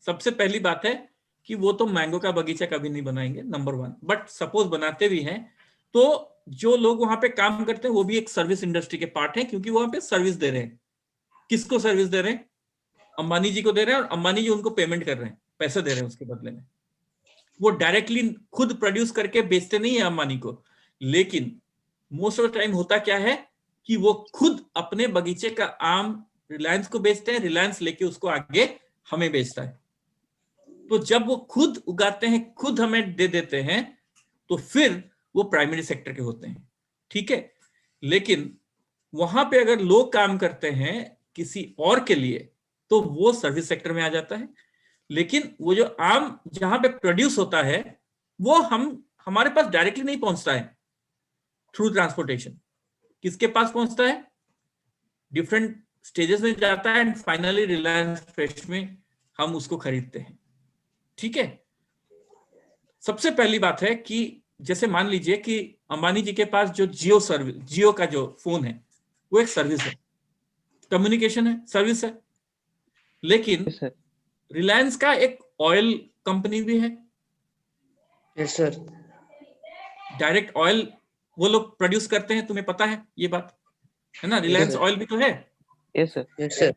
सबसे पहली बात है कि वो तो मैंगो का बगीचा कभी नहीं बनाएंगे, नंबर 1. बट सपोज बनाते भी हैं तो जो लोग वहां पे काम करते हैं वो भी एक सर्विस इंडस्ट्री के पार्ट है, क्योंकि वहां पे सर्विस दे रहे हैं. किसको सर्विस दे रहे हैं? अंबानी जी को दे रहे हैं, और अंबानी जी उनको पेमेंट कर रहे हैं, पैसे दे रहे हैं उसके बदले में. वो डायरेक्टली खुद प्रोड्यूस करके बेचते नहीं है अंबानी को, लेकिन मोस्ट ऑफ द टाइम होता क्या है कि वो खुद अपने बगीचे का आम रिलायंस को बेचते हैं, रिलायंस लेके उसको आगे हमें बेचता है। तो जब वो खुद उगाते हैं, खुद हमें दे देते हैं, तो फिर वो प्राइमरी सेक्टर के होते हैं, ठीक है। लेकिन वहां पे अगर लोग काम करते हैं किसी और के लिए, तो वो सर्विस सेक्टर में आ जाता है। लेकिन वो जो आम जहां पे प्रोड्यूस होता है, वो हमारे पास डायरेक्टली नहीं पहुंचता है थ्रू ट्रांसपोर्टेशन। किसके पास पहुंचता है? डिफरेंट स्टेजेस में जाता है, एंड फाइनली रिलायंस फ्रेश में हम उसको खरीदते हैं, ठीक है। सबसे पहली बात है कि जैसे मान लीजिए कि अंबानी जी के पास जो जियो का जो फोन है, वो एक सर्विस है, कम्युनिकेशन है, सर्विस है। लेकिन Yes, sir. रिलायंस का एक ऑयल कंपनी भी है, Yes, sir. डायरेक्ट ऑयल वो लोग प्रोड्यूस करते हैं, तुम्हें पता है ये बात, है ना। रिलायंस sir. ऑयल भी तो है। Yes, sir. Yes, sir.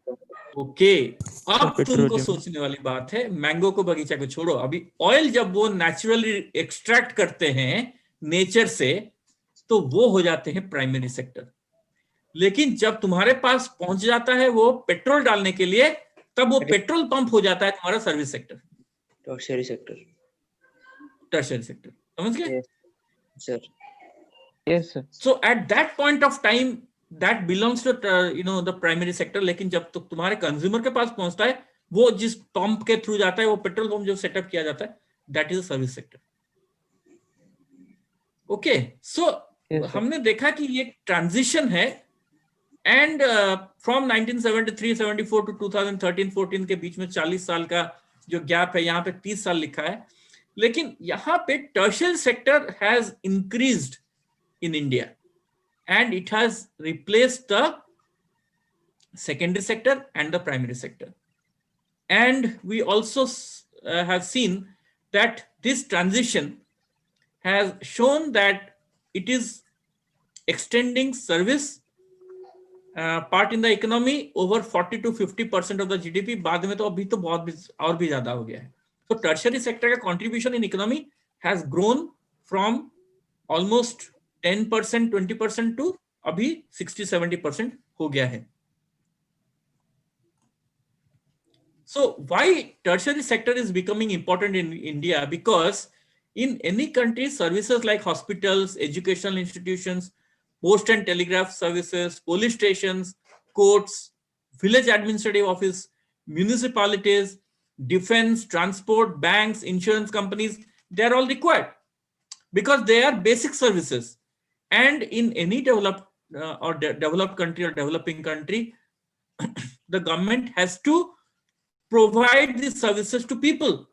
Okay, अब तुमको petroleum. सोचने वाली बात है, मैंगो को बगीचा को छोड़ो, अभी ऑयल जब वो नेचुरली एक्सट्रैक्ट करते हैं नेचर से, तो वो हो जाते हैं प्राइमरी सेक्टर। लेकिन जब तुम्हारे पास पहुंच जाता है वो पेट्रोल डालने के लिए, तब वो पेट्रोल पंप हो जाता है तुम्हारा service sector, Tertiary sector. Tertiary sector. समझ गए? Yes, sir. Yes, sir. So at that point of time that belongs to the primary sector। लेकिन जब तो तुम्हारे कंज्यूमर के पास पहुंचता है, वो जिस पंप के थ्रू जाता है, वो पेट्रोल पंप जो सेटअप किया जाता है, that is a service sector. Okay, so Yes, sir. हमने देखा कि ये ट्रांजिशन है, एंड फ्रॉम 1973-74 टू 2013-14 के बीच में 40 साल का जो गैप है, यहाँ पे 30 साल लिखा है। लेकिन यहाँ पे tertiary sector has increased in India, and it has replaced the secondary sector and the primary sector. And we also have seen that this transition has shown that it is extending service part in the economy over 40 to 50% of the GDP। बाद में तो अभी तो बहुत और भी ज्यादा हो गया है। तो tertiary sector का contribution in economy has grown from almost 10%, 20% to अभी 60-70% हो गया है। So why tertiary sector is becoming important in India? Because in any country, services like hospitals, educational institutions, post and telegraph services, police stations, courts, village administrative office, municipalities, defense, transport, banks, insurance companies, they are all required because they are basic services. And in any developed developed country or developing country, the government has to provide these services to people.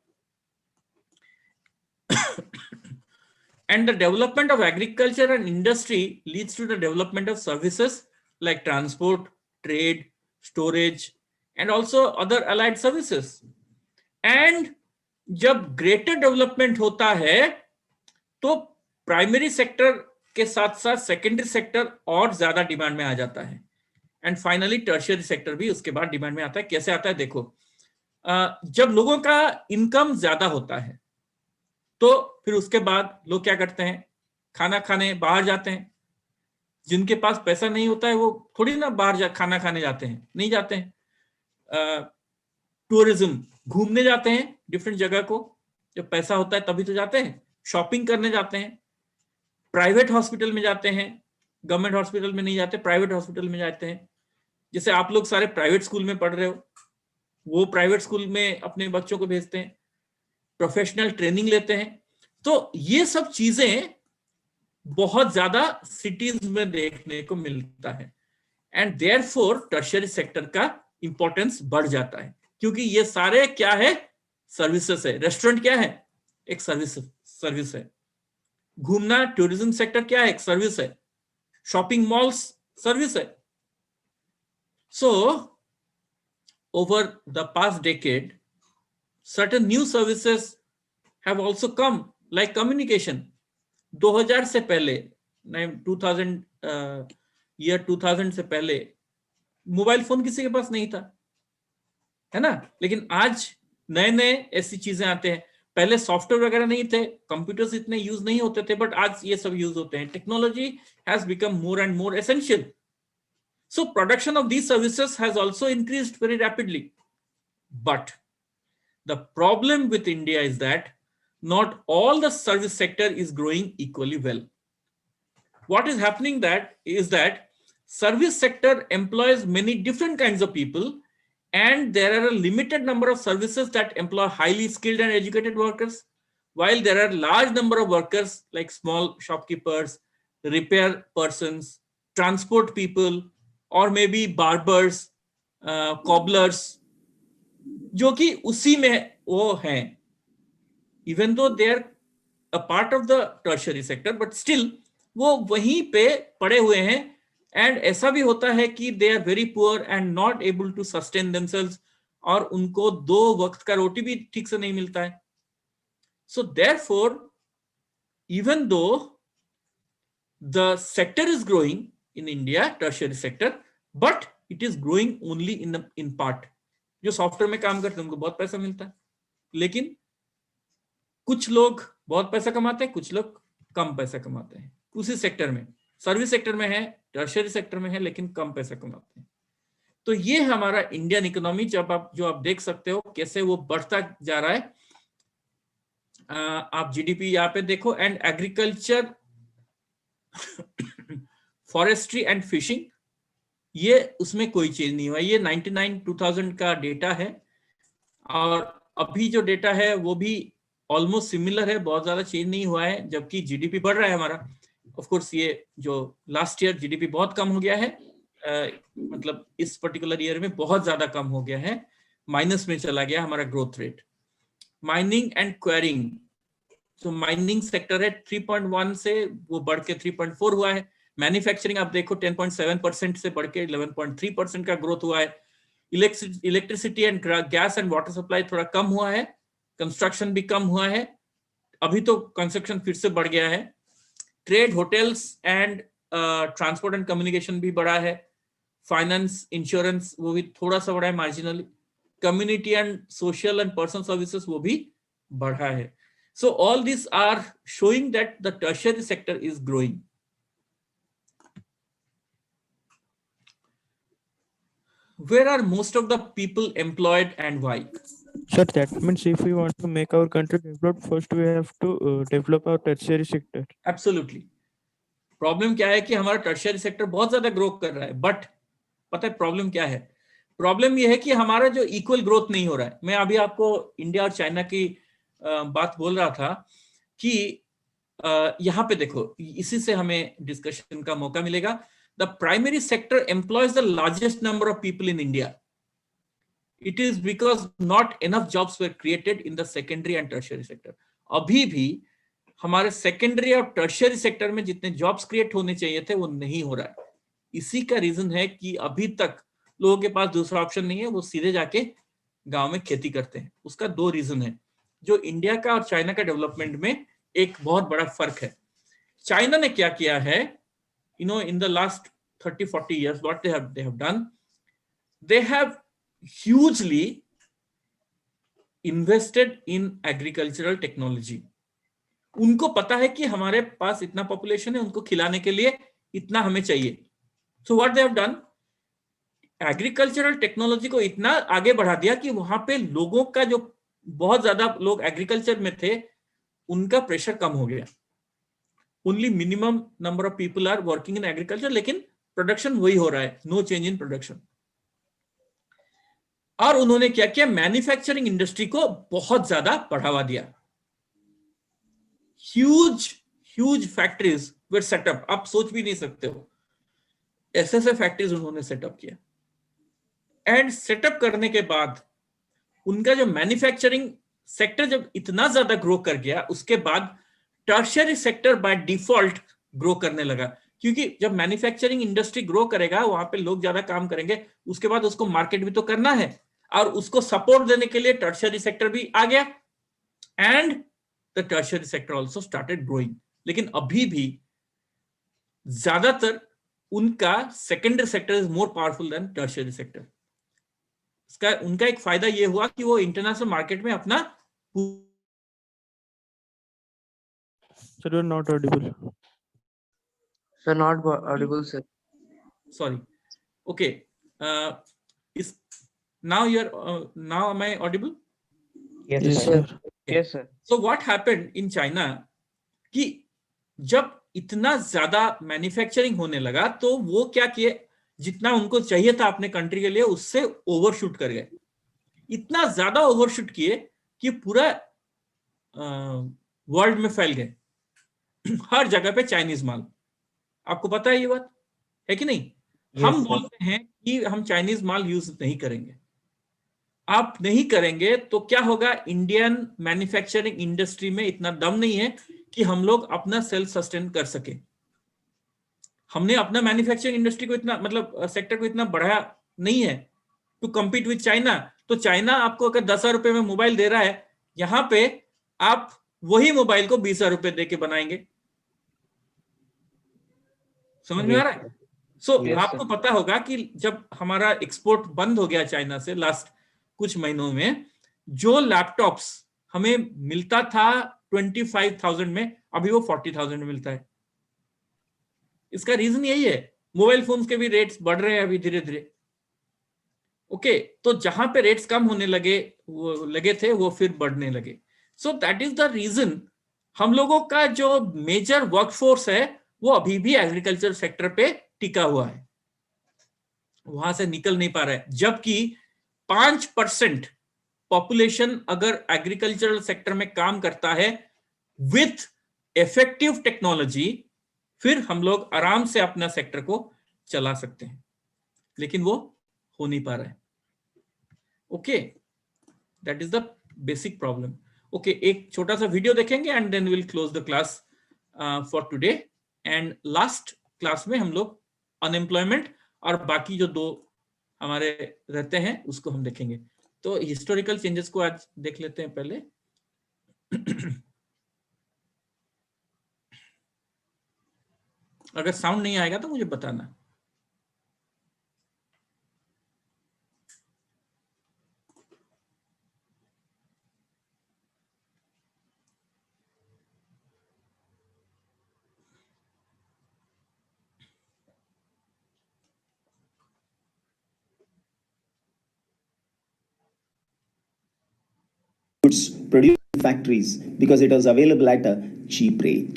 And the development of agriculture and industry leads to the development of services like transport, trade, storage, and also other allied services. And जब greater development होता है, तो primary sector के साथ साथ secondary sector और ज्यादा demand में आ जाता है, एंड फाइनली टर्शियरी सेक्टर भी उसके बाद डिमांड में आता है। कैसे आता है देखो, जब लोगों का इनकम ज्यादा होता है, तो फिर उसके बाद लोग क्या करते हैं, खाना खाने बाहर जाते हैं। जिनके पास पैसा नहीं होता है वो थोड़ी ना बाहर खाना खाने जाते हैं, नहीं जाते हैं। टूरिज्म, घूमने जाते हैं डिफरेंट जगह को, जब पैसा होता है तभी तो जाते हैं। शॉपिंग करने जाते हैं, प्राइवेट हॉस्पिटल में जाते हैं, गवर्नमेंट हॉस्पिटल में नहीं जाते, प्राइवेट हॉस्पिटल में जाते हैं। जैसे आप लोग सारे प्राइवेट स्कूल में पढ़ रहे हो, वो प्राइवेट स्कूल में अपने बच्चों को भेजते हैं, प्रोफेशनल ट्रेनिंग लेते हैं। तो ये सब चीजें बहुत ज्यादा सिटीज में देखने को मिलता है, एंड देयरफॉर टर्शियरी सेक्टर का इंपॉर्टेंस बढ़ जाता है, क्योंकि ये सारे क्या है, सर्विसेज है। रेस्टोरेंट क्या है, एक सर्विस है। घूमना, टूरिज्म सेक्टर क्या है, एक सर्विस है। शॉपिंग मॉल्स सर्विस है। So over the past decade certain new services have also come, like communication। 2000 से पहले, 2000 से पहले मोबाइल फोन किसी के पास नहीं था, है ना। लेकिन आज नए नए ऐसी चीजें आते हैं। पहले सॉफ्टवेयर वगैरह नहीं थे, कंप्यूटर्स इतने यूज नहीं होते थे, बट आज ये सब यूज होते हैं. Technology has become more and more essential. So production of these services has also increased very rapidly. But the problem with India is that not all the service sector is growing equally well. What is happening is that service sector employs many different kinds of people, and there are a limited number of services that employ highly skilled and educated workers, while there are large number of workers like small shopkeepers, repair persons, transport people, और may be barbers, cobbler's, जो कि उसी में वो हैं. Even though they are a part of the tertiary sector, but still वो वहीं पे पड़े हुए हैं. एंड ऐसा भी होता है कि they are very poor and not able to sustain themselves, और उनको 2 वक्त का रोटी भी ठीक से नहीं मिलता है. So therefore even though the sector is growing in India, tertiary sector, but it is growing only in part. जो सॉफ्टवेयर में काम करते हैं उनको बहुत पैसा मिलता है, लेकिन कुछ लोग बहुत पैसा कमाते हैं, कुछ लोग कम पैसा कमाते हैं उसी सेक्टर में. सर्विस सेक्टर में है, टर्शियरी सेक्टर में है, लेकिन कम पैसा कमाते हैं. तो ये हमारा इंडियन इकोनॉमी जो आप देख सकते हो कैसे वो बढ़ता जा रहा है. आप जीडीपी यहाँ पे देखो, and agriculture, forestry and fishing, ये उसमें कोई चेंज नहीं हुआ. ये 99-2000 का डेटा है, और अभी जो डेटा है वो भी ऑलमोस्ट सिमिलर है, बहुत ज्यादा चेंज नहीं हुआ है, जबकि जीडीपी बढ़ रहा है हमारा. ऑफ कोर्स ये जो लास्ट ईयर जीडीपी बहुत कम हो गया है, मतलब इस पर्टिकुलर ईयर में बहुत ज्यादा कम हो गया है, माइनस में चला गया हमारा growth rate. Mining and quarrying, तो माइनिंग सेक्टर है 3.1 से वो बढ़ के 3.4 हुआ है. मैन्युफैक्चरिंग आप देखो 10.7% से बढ़ के 11.3% का ग्रोथ हुआ है. Electricity and gas and water supply थोड़ा कम हुआ है. कंस्ट्रक्शन भी कम हुआ है, अभी तो कंस्ट्रक्शन फिर से बढ़ गया है. Trade, hotels and transport and communication भी बढ़ा है. फाइनेंस, इंश्योरेंस वो भी थोड़ा सा बढ़ा है marginally. Community and social and personal services वो भी बढ़ा है. So all this are showing that the tertiary sector is growing. Where are most of the people employed and why? Sir, that means if we want to make our country developed, first we have to develop our tertiary sector. Absolutely. Problem क्या है कि हमारा tertiary sector बहुत ज्यादा grow कर रहा है, but पता है प्रॉब्लम क्या है? प्रॉब्लम ये है कि हमारा जो इक्वल ग्रोथ नहीं हो रहा है. मैं अभी आपको इंडिया और चाइना की बात बोल रहा था कि यहाँ पे देखो, इसी से हमें डिस्कशन का मौका मिलेगा. The primary sector employs the largest number of people in India. It is because not enough jobs were created in the secondary and tertiary sector. अभी भी हमारे सेकेंडरी और टर्शियरी सेक्टर में जितने जॉब्स क्रिएट होने चाहिए थे वो नहीं हो रहा है. इसी का रीजन है कि अभी तक लोगों के पास दूसरा ऑप्शन नहीं है, वो सीधे जाके गांव में खेती करते हैं. उसका 2 रीजन है जो इंडिया का और चाइना का डेवलपमेंट में एक बहुत बड़ा फर्क है. चाइना ने क्या किया है, in the last 30-40 years, what they have done, they have hugely invested in agricultural technology. उनको पता है कि हमारे पास इतना पॉपुलेशन है, उनको खिलाने के लिए इतना हमें चाहिए. So what they have done, agricultural technology को इतना आगे बढ़ा दिया कि वहां पे लोगों का जो बहुत ज्यादा लोग एग्रीकल्चर में थे उनका प्रेशर कम हो गया. Only minimum number of people are working in agriculture, लेकिन प्रोडक्शन वही हो रहा है, नो चेंज इन प्रोडक्शन. और उन्होंने क्या किया, मैन्युफैक्चरिंग इंडस्ट्री को बहुत ज्यादा बढ़ावा दिया. ह्यूज फैक्ट्रीज वर सेटअप, आप सोच भी नहीं सकते हो ऐसे फैक्ट्रीज उन्होंने सेटअप किया. एंड सेटअप करने के बाद उनका जो मैन्युफैक्चरिंग सेक्टर जब इतना ज्यादा ग्रो कर गया, उसके बाद tertiary sector by default grow करने लगा. क्योंकि जब मैन्युफैक्चरिंग इंडस्ट्री ग्रो करेगा वहां पे लोग ज्यादा काम करेंगे, उसके बाद उसको मार्केट भी तो करना है, और उसको सपोर्ट देने के लिए टर्शियरी सेक्टर भी आ गया. And the tertiary sector also started growing. लेकिन अभी भी ज्यादातर उनका secondary sector is more powerful than tertiary sector. उनका एक फायदा ये हुआ कि वो इंटरनेशनल मार्केट में अपना Sir, you're not audible. Sir, not audible, sir. Sorry. Okay. Is now now am I audible? Yes, Yes, sir. sir. Yes, sir. So what happened in China कि जब इतना ज्यादा मैन्युफैक्चरिंग होने लगा तो वो क्या किए, जितना उनको चाहिए था अपने कंट्री के लिए उससे ओवरशूट कर गए, इतना ज्यादा ओवरशूट किए कि पूरा वर्ल्ड में फैल गए। हर जगह पे चाइनीज माल, आपको पता है ये बात है कि नहीं? हम Yes, sir. बोलते हैं कि हम चाइनीज माल यूज नहीं करेंगे, आप नहीं करेंगे तो क्या होगा, इंडियन मैन्युफैक्चरिंग इंडस्ट्री में इतना दम नहीं है कि हम लोग अपना सेल्फ सस्टेन कर सके। हमने अपना मैन्युफैक्चरिंग इंडस्ट्री को इतना मतलब सेक्टर को इतना बढ़ाया नहीं है टू कम्पीट विद चाइना। तो चाइना आपको अगर 10,000 रुपए में मोबाइल दे रहा है, यहां पे आप वही मोबाइल को 20,000 रुपए दे के बनाएंगे। समझ में आ रहा है? सो Yes, आपको पता होगा कि जब हमारा एक्सपोर्ट बंद हो गया चाइना से लास्ट कुछ महीनों में, जो लैपटॉप्स हमें मिलता था 25,000 में, अभी वो 40,000 में मिलता है। इसका रीजन यही है, मोबाइल फोन्स के भी रेट्स बढ़ रहे हैं अभी धीरे धीरे। ओके, तो जहां पे रेट्स कम होने लगे थे वो फिर बढ़ने लगे। So that is the reason हम लोगों का जो मेजर वर्कफोर्स है वो अभी भी एग्रीकल्चर सेक्टर पे टिका हुआ है, वहां से निकल नहीं पा रहा है। जबकि 5% पॉपुलेशन अगर एग्रीकल्चरल सेक्टर में काम करता है विथ इफेक्टिव टेक्नोलॉजी, फिर हम लोग आराम से अपना सेक्टर को चला सकते हैं, लेकिन वो हो नहीं पा रहा है। Okay, that is the basic problem. Okay, एक छोटा सा वीडियो देखेंगे and then will close the class for today. And last class में हम लोग अनएम्प्लॉयमेंट और बाकी जो 2 हमारे रहते हैं उसको हम देखेंगे। तो हिस्टोरिकल चेंजेस को आज देख लेते हैं पहले। अगर साउंड नहीं आएगा तो मुझे बताना। goods produced in factories because it was available at a cheap rate.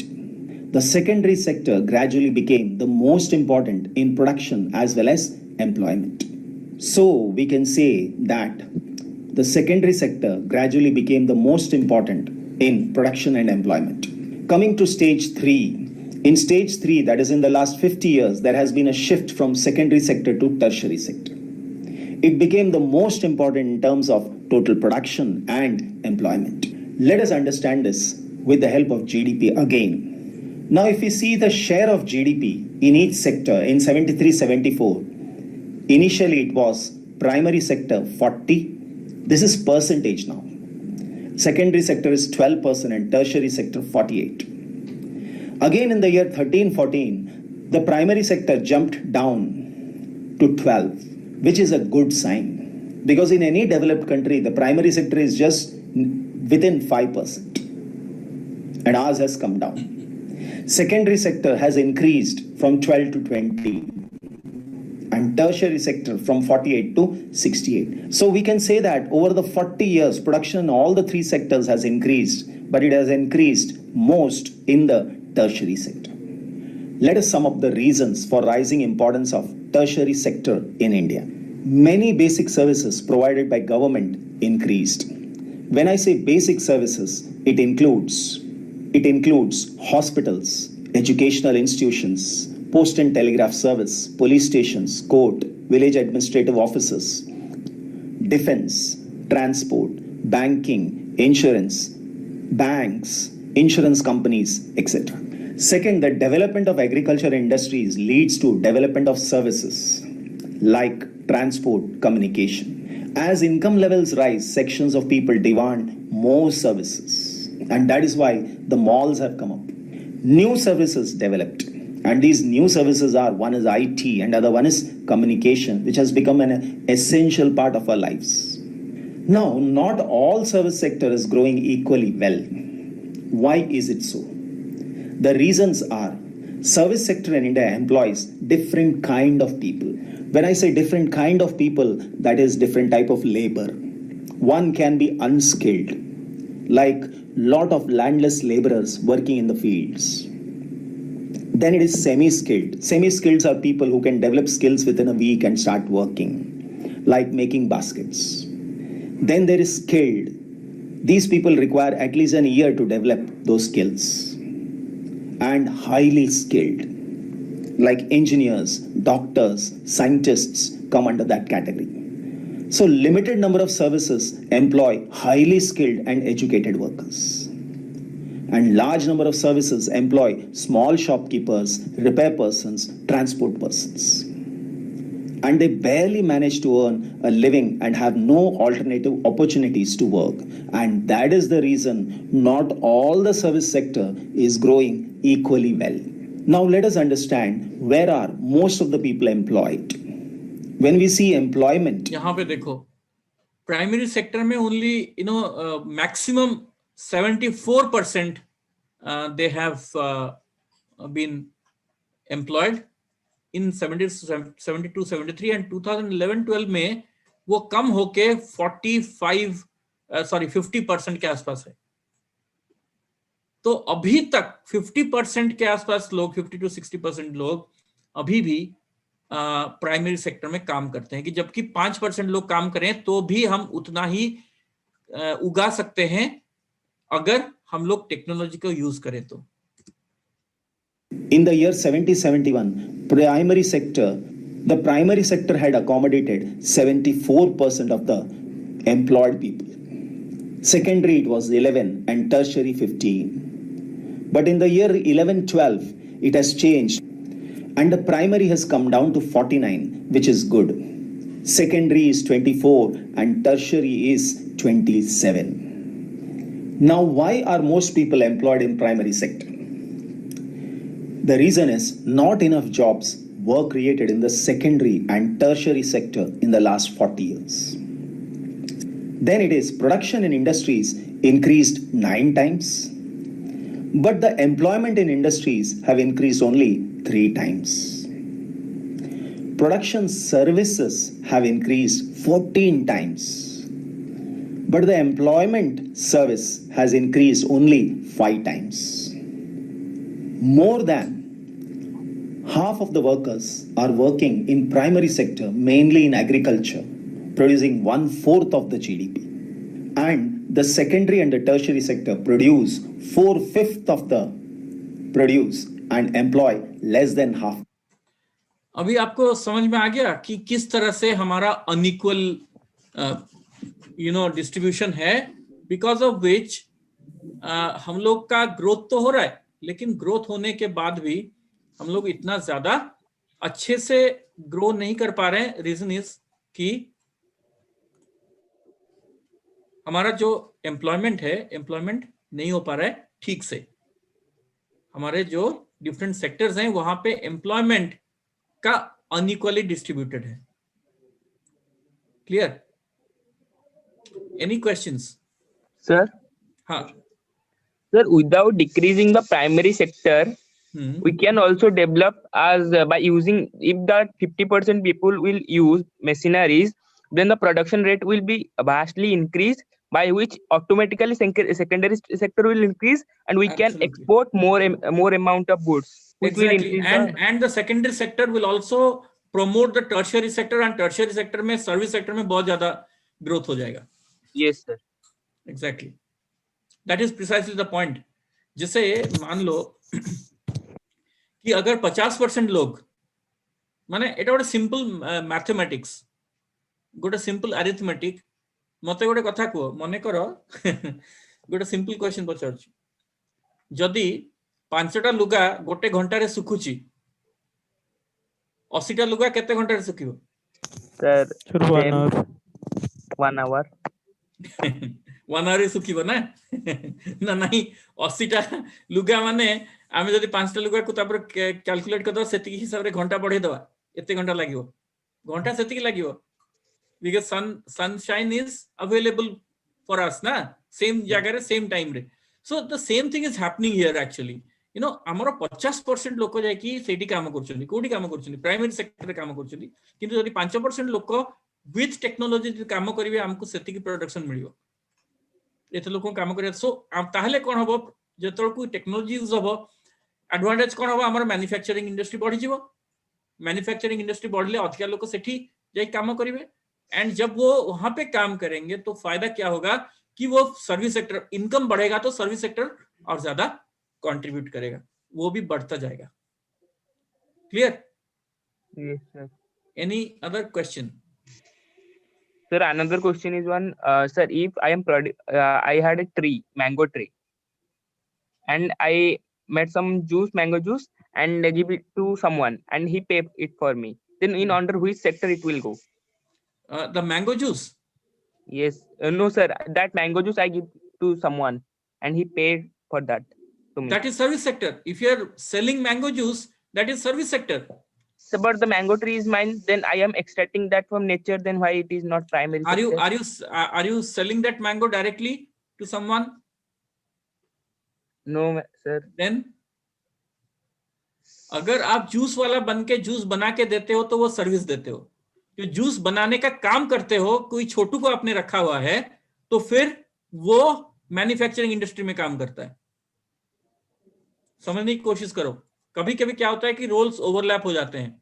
The secondary sector gradually became the most important in production as well as employment. So we can say that the secondary sector gradually became the most important in production and employment. Coming to stage 3. In stage 3, that is in the last 50 years, there has been a shift from secondary sector to tertiary sector. It became the most important in terms of total production and employment. Let us understand this with the help of GDP again. Now, if we see the share of GDP in each sector in 73-74, initially it was primary sector 40. This is percentage now. Secondary sector is 12% and tertiary sector 48. Again, in the year 13-14, the primary sector jumped down to 12, which is a good sign, because in any developed country, the primary sector is just within 5%, and ours has come down. Secondary sector has increased from 12 to 20, and tertiary sector from 48 to 68. So we can say that over the 40 years, production in all the 3 sectors has increased, but it has increased most in the tertiary sector. Let us sum up the reasons for rising importance of tertiary sector in India. Many basic services provided by government increased. When I say basic services, it includes hospitals, educational institutions, post and telegraph service, police stations, court, village administrative offices, defense, transport, banking, insurance, banks, insurance companies, etc. Second, the development of agriculture industries leads to development of services like transport, communication. As income levels rise, sections of people demand more services, and that is why the malls have come up. New services developed, and these new services are, one is IT and other one is communication, which has become an essential part of our lives. Now, not all service sector is growing equally well. Why is it so? The reasons are service sector in India employs different kind of people. When I say different kind of people, that is different type of labor. One can be unskilled, like lot of landless laborers working in the fields. Then it is semi-skilled. Semi-skilled are people who can develop skills within a week and start working, like making baskets. Then there is skilled. These people require at least a year to develop those skills. And highly skilled, like engineers, doctors, scientists come under that category. So limited number of services employ highly skilled and educated workers. And large number of services employ small shopkeepers, repair persons, transport persons. And they barely manage to earn a living and have no alternative opportunities to work. And that is the reason not all the service sector is growing equally well. Now let us understand where are most of the people employed. When we see employment, यहाँ पे देखो primary sector में only maximum 74% they have been employed in 72, 73 and 2011-12 में वो कम होके 50% के आसपास है. तो अभी तक 50% के आसपास लोग 50 to 60% लोग अभी भी प्राइमरी सेक्टर में काम करते हैं कि जबकि 5% लोग काम करें तो भी हम उतना ही उगा सकते हैं अगर हम लोग टेक्नोलॉजी को यूज करें तो. in the year 70-71, the primary sector had accommodated 74% of the employed people. Secondary it was 11 and tertiary 15. But in the year 11-12, it has changed and the primary has come down to 49, which is good. Secondary is 24 and tertiary is 27. Now, why are most people employed in primary sector? The reason is not enough jobs were created in the secondary and tertiary sector in the last 40 years. Then it is production in industries increased 9 times, but the employment in industries have increased only 3 times. Production services have increased 14 times, but the employment service has increased only 5 times. More than half of the workers are working in primary sector, mainly in agriculture, producing 1/4 of the GDP. And the secondary and the tertiary sector produce 4/5 of the produce and employ less than half. अभी आपको समझ में आ गया कि किस तरह से हमारा अनइक्वल डिस्ट्रीब्यूशन है, बिकॉज ऑफ विच हम लोग का ग्रोथ तो हो रहा है, लेकिन ग्रोथ होने के बाद भी हम लोग इतना ज्यादा अच्छे से ग्रो नहीं कर पा रहे हैं. रीजन इज कि हमारा जो एम्प्लॉयमेंट है, एम्प्लॉयमेंट नहीं हो पा रहा है ठीक से. हमारे जो डिफरेंट सेक्टर्स हैं वहां पे एम्प्लॉयमेंट का अनइक्वली डिस्ट्रीब्यूटेड है. क्लियर? Any questions? Sir, हाँ. sir, without decreasing the primary sector, we can also develop as by using, if that 50% people will use machineries, then the production rate will be vastly increased, by which automatically secondary sector will increase and we can Absolutely. export more amount of goods, which will Exactly. increase And the secondary sector will also promote the tertiary sector, and tertiary sector में service sector में बहुत ज्यादा growth हो जाएगा. Yes, sir. Exactly. That is precisely the point. जैसे मान लो कि अगर 50% लोग, माने एटा गोटे सिंपल मैथमेटिक्स, गोटे सिंपल अरिथमेटिक, मते गोटे कथा को मने करो गोटे सिंपल क्वेश्चन पचारछि. जदि 5टा लुगा गोटे घंटा रे सुखुची, 80टा लुगा केते घंटा रे सुखिबो? Sir, Sir, 1 hour. 1 hour. 1 hour सुखिबो ना ना नहीं 80टा लुगा माने आमे जदि 5टा लुगा को तापर कैलकुलेट कर दो सेति हिसाब रे घंटा बढ़े दवा, एते घंटा लागिवो, घंटा सेति लागिवो, because sunshine is available for us na, same जगह रे same time रे. So the same thing is happening here actually. You know आमर 50% लोक जाकि सेठी काम करछन्ती कोठी काम करछन्ती प्राइमरी सेक्टर रे काम करछन्ती किंतु जदि 5% लोक विथ टेक्नोलॉजी काम करिवे हमको सेति की प्रोडक्शन मिलियो एते लोक काम करिया सो ताहले कोन हबो जेतल को टेक्नोलॉजी यूज हबो एडवांटेज कोन हबो हमर मैन्युफैक्चरिंग इंडस्ट्री बढ़ी जीवो मैन्युफैक्चरिंग इंडस्ट्री बढ़ले अधिक लोग सेठी जाई काम करिवे एंड जब वो वहां पे काम करेंगे तो फायदा क्या होगा कि वो सर्विस सेक्टर इनकम बढ़ेगा तो सर्विस सेक्टर और ज्यादा कंट्रीब्यूट करेगा वो भी बढ़ता जाएगा clear Yes, sir. Any other question Sir, another question is one, sir, if I am I had a tree, mango tree, and I made some juice, mango juice, and I give it to someone, and he pay it for me. Then in under which sector it will go? the mango juice Yes, no, sir. That mango juice I give to someone, and he paid for that to me. that is service sector if you are selling mango juice that is service sector So, but the mango tree is mine. Then I am extracting that from nature. Then why it is not primary are you sector? are you selling that mango directly to someone No, sir. then अगर आप juice वाला बन के juice बना के देते हो तो वो सर्विस देते हो जो जूस बनाने का काम करते हो कोई छोटू को आपने रखा हुआ है तो फिर वो मैन्युफैक्चरिंग इंडस्ट्री में काम करता है समझने की कोशिश करो कभी कभी क्या होता है कि रोल्स ओवरलैप हो जाते हैं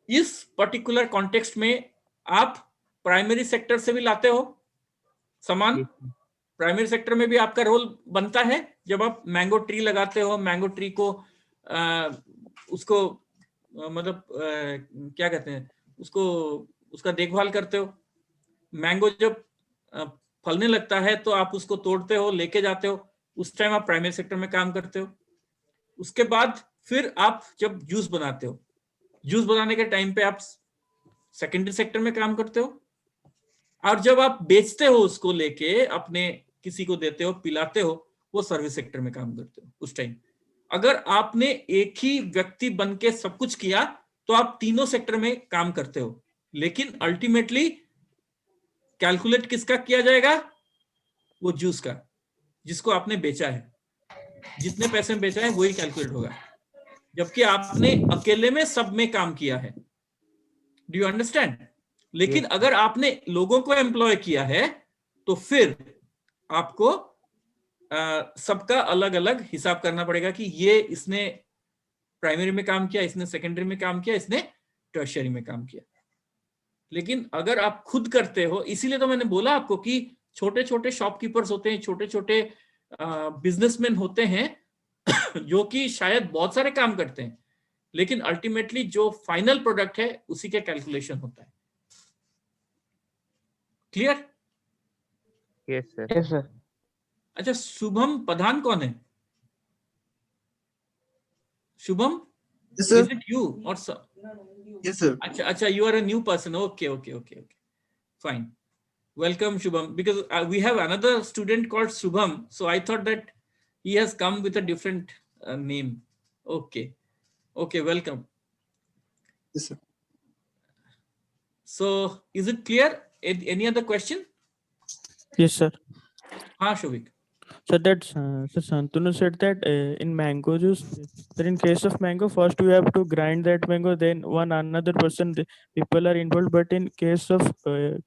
इस पर्टिकुलर कॉन्टेक्स्ट में आप प्राइमरी सेक्टर से भी लाते हो सामान प्राइमरी सेक्टर में भी आपका रोल बनता है जब आप मैंगो ट्री लगाते हो मैंगो ट्री को उसको मतलब क्या कहते हैं उसको उसका देखभाल करते हो मैंगो जब फलने लगता है तो आप उसको तोड़ते हो लेके जाते हो उस टाइम आप प्राइमरी सेक्टर में काम करते हो उसके बाद फिर आप जब जूस बनाते हो जूस बनाने के टाइम पे आप सेकेंडरी सेक्टर में काम करते हो और जब आप बेचते हो उसको लेके अपने किसी को देते हो पिलाते हो वो सर्विस सेक्टर में काम करते हो उस टाइम अगर आपने एक ही व्यक्ति बन के सब कुछ किया तो आप तीनों सेक्टर में काम करते हो लेकिन अल्टीमेटली कैलकुलेट किसका किया जाएगा वो जूस का जिसको आपने बेचा है जितने पैसे में बेचा है वही कैलकुलेट होगा जबकि आपने अकेले में सब में काम किया है डू यू अंडरस्टैंड लेकिन अगर आपने लोगों को एम्प्लॉय किया है तो फिर आपको सबका अलग अलग हिसाब करना पड़ेगा कि ये इसने प्राइमरी में काम किया इसने सेकेंडरी में काम किया इसने टर्शियरी में काम किया लेकिन अगर आप खुद करते हो इसीलिए तो मैंने बोला आपको कि छोटे छोटे शॉपकीपर्स होते हैं छोटे छोटे बिजनेसमैन होते हैं जो कि शायद बहुत सारे काम करते हैं लेकिन अल्टीमेटली जो फाइनल प्रोडक्ट है उसी के कैलकुलेशन होता है clear Yes, sir. Yes, sir. अच्छा शुभम प्रधान कौन है Shubham Yes, sir. Is it you और Yes, sir. अच्छा अच्छा you are a new person okay okay okay okay fine welcome Shubham because we have another student called Shubham so I thought that he has come with a different name okay okay welcome Yes, sir. so is it clear any other question Yes, sir. ha Shubhik So that so Santanu said that in mango juice, that in case of mango, first we have to grind that mango, then one another person people are involved. But in case of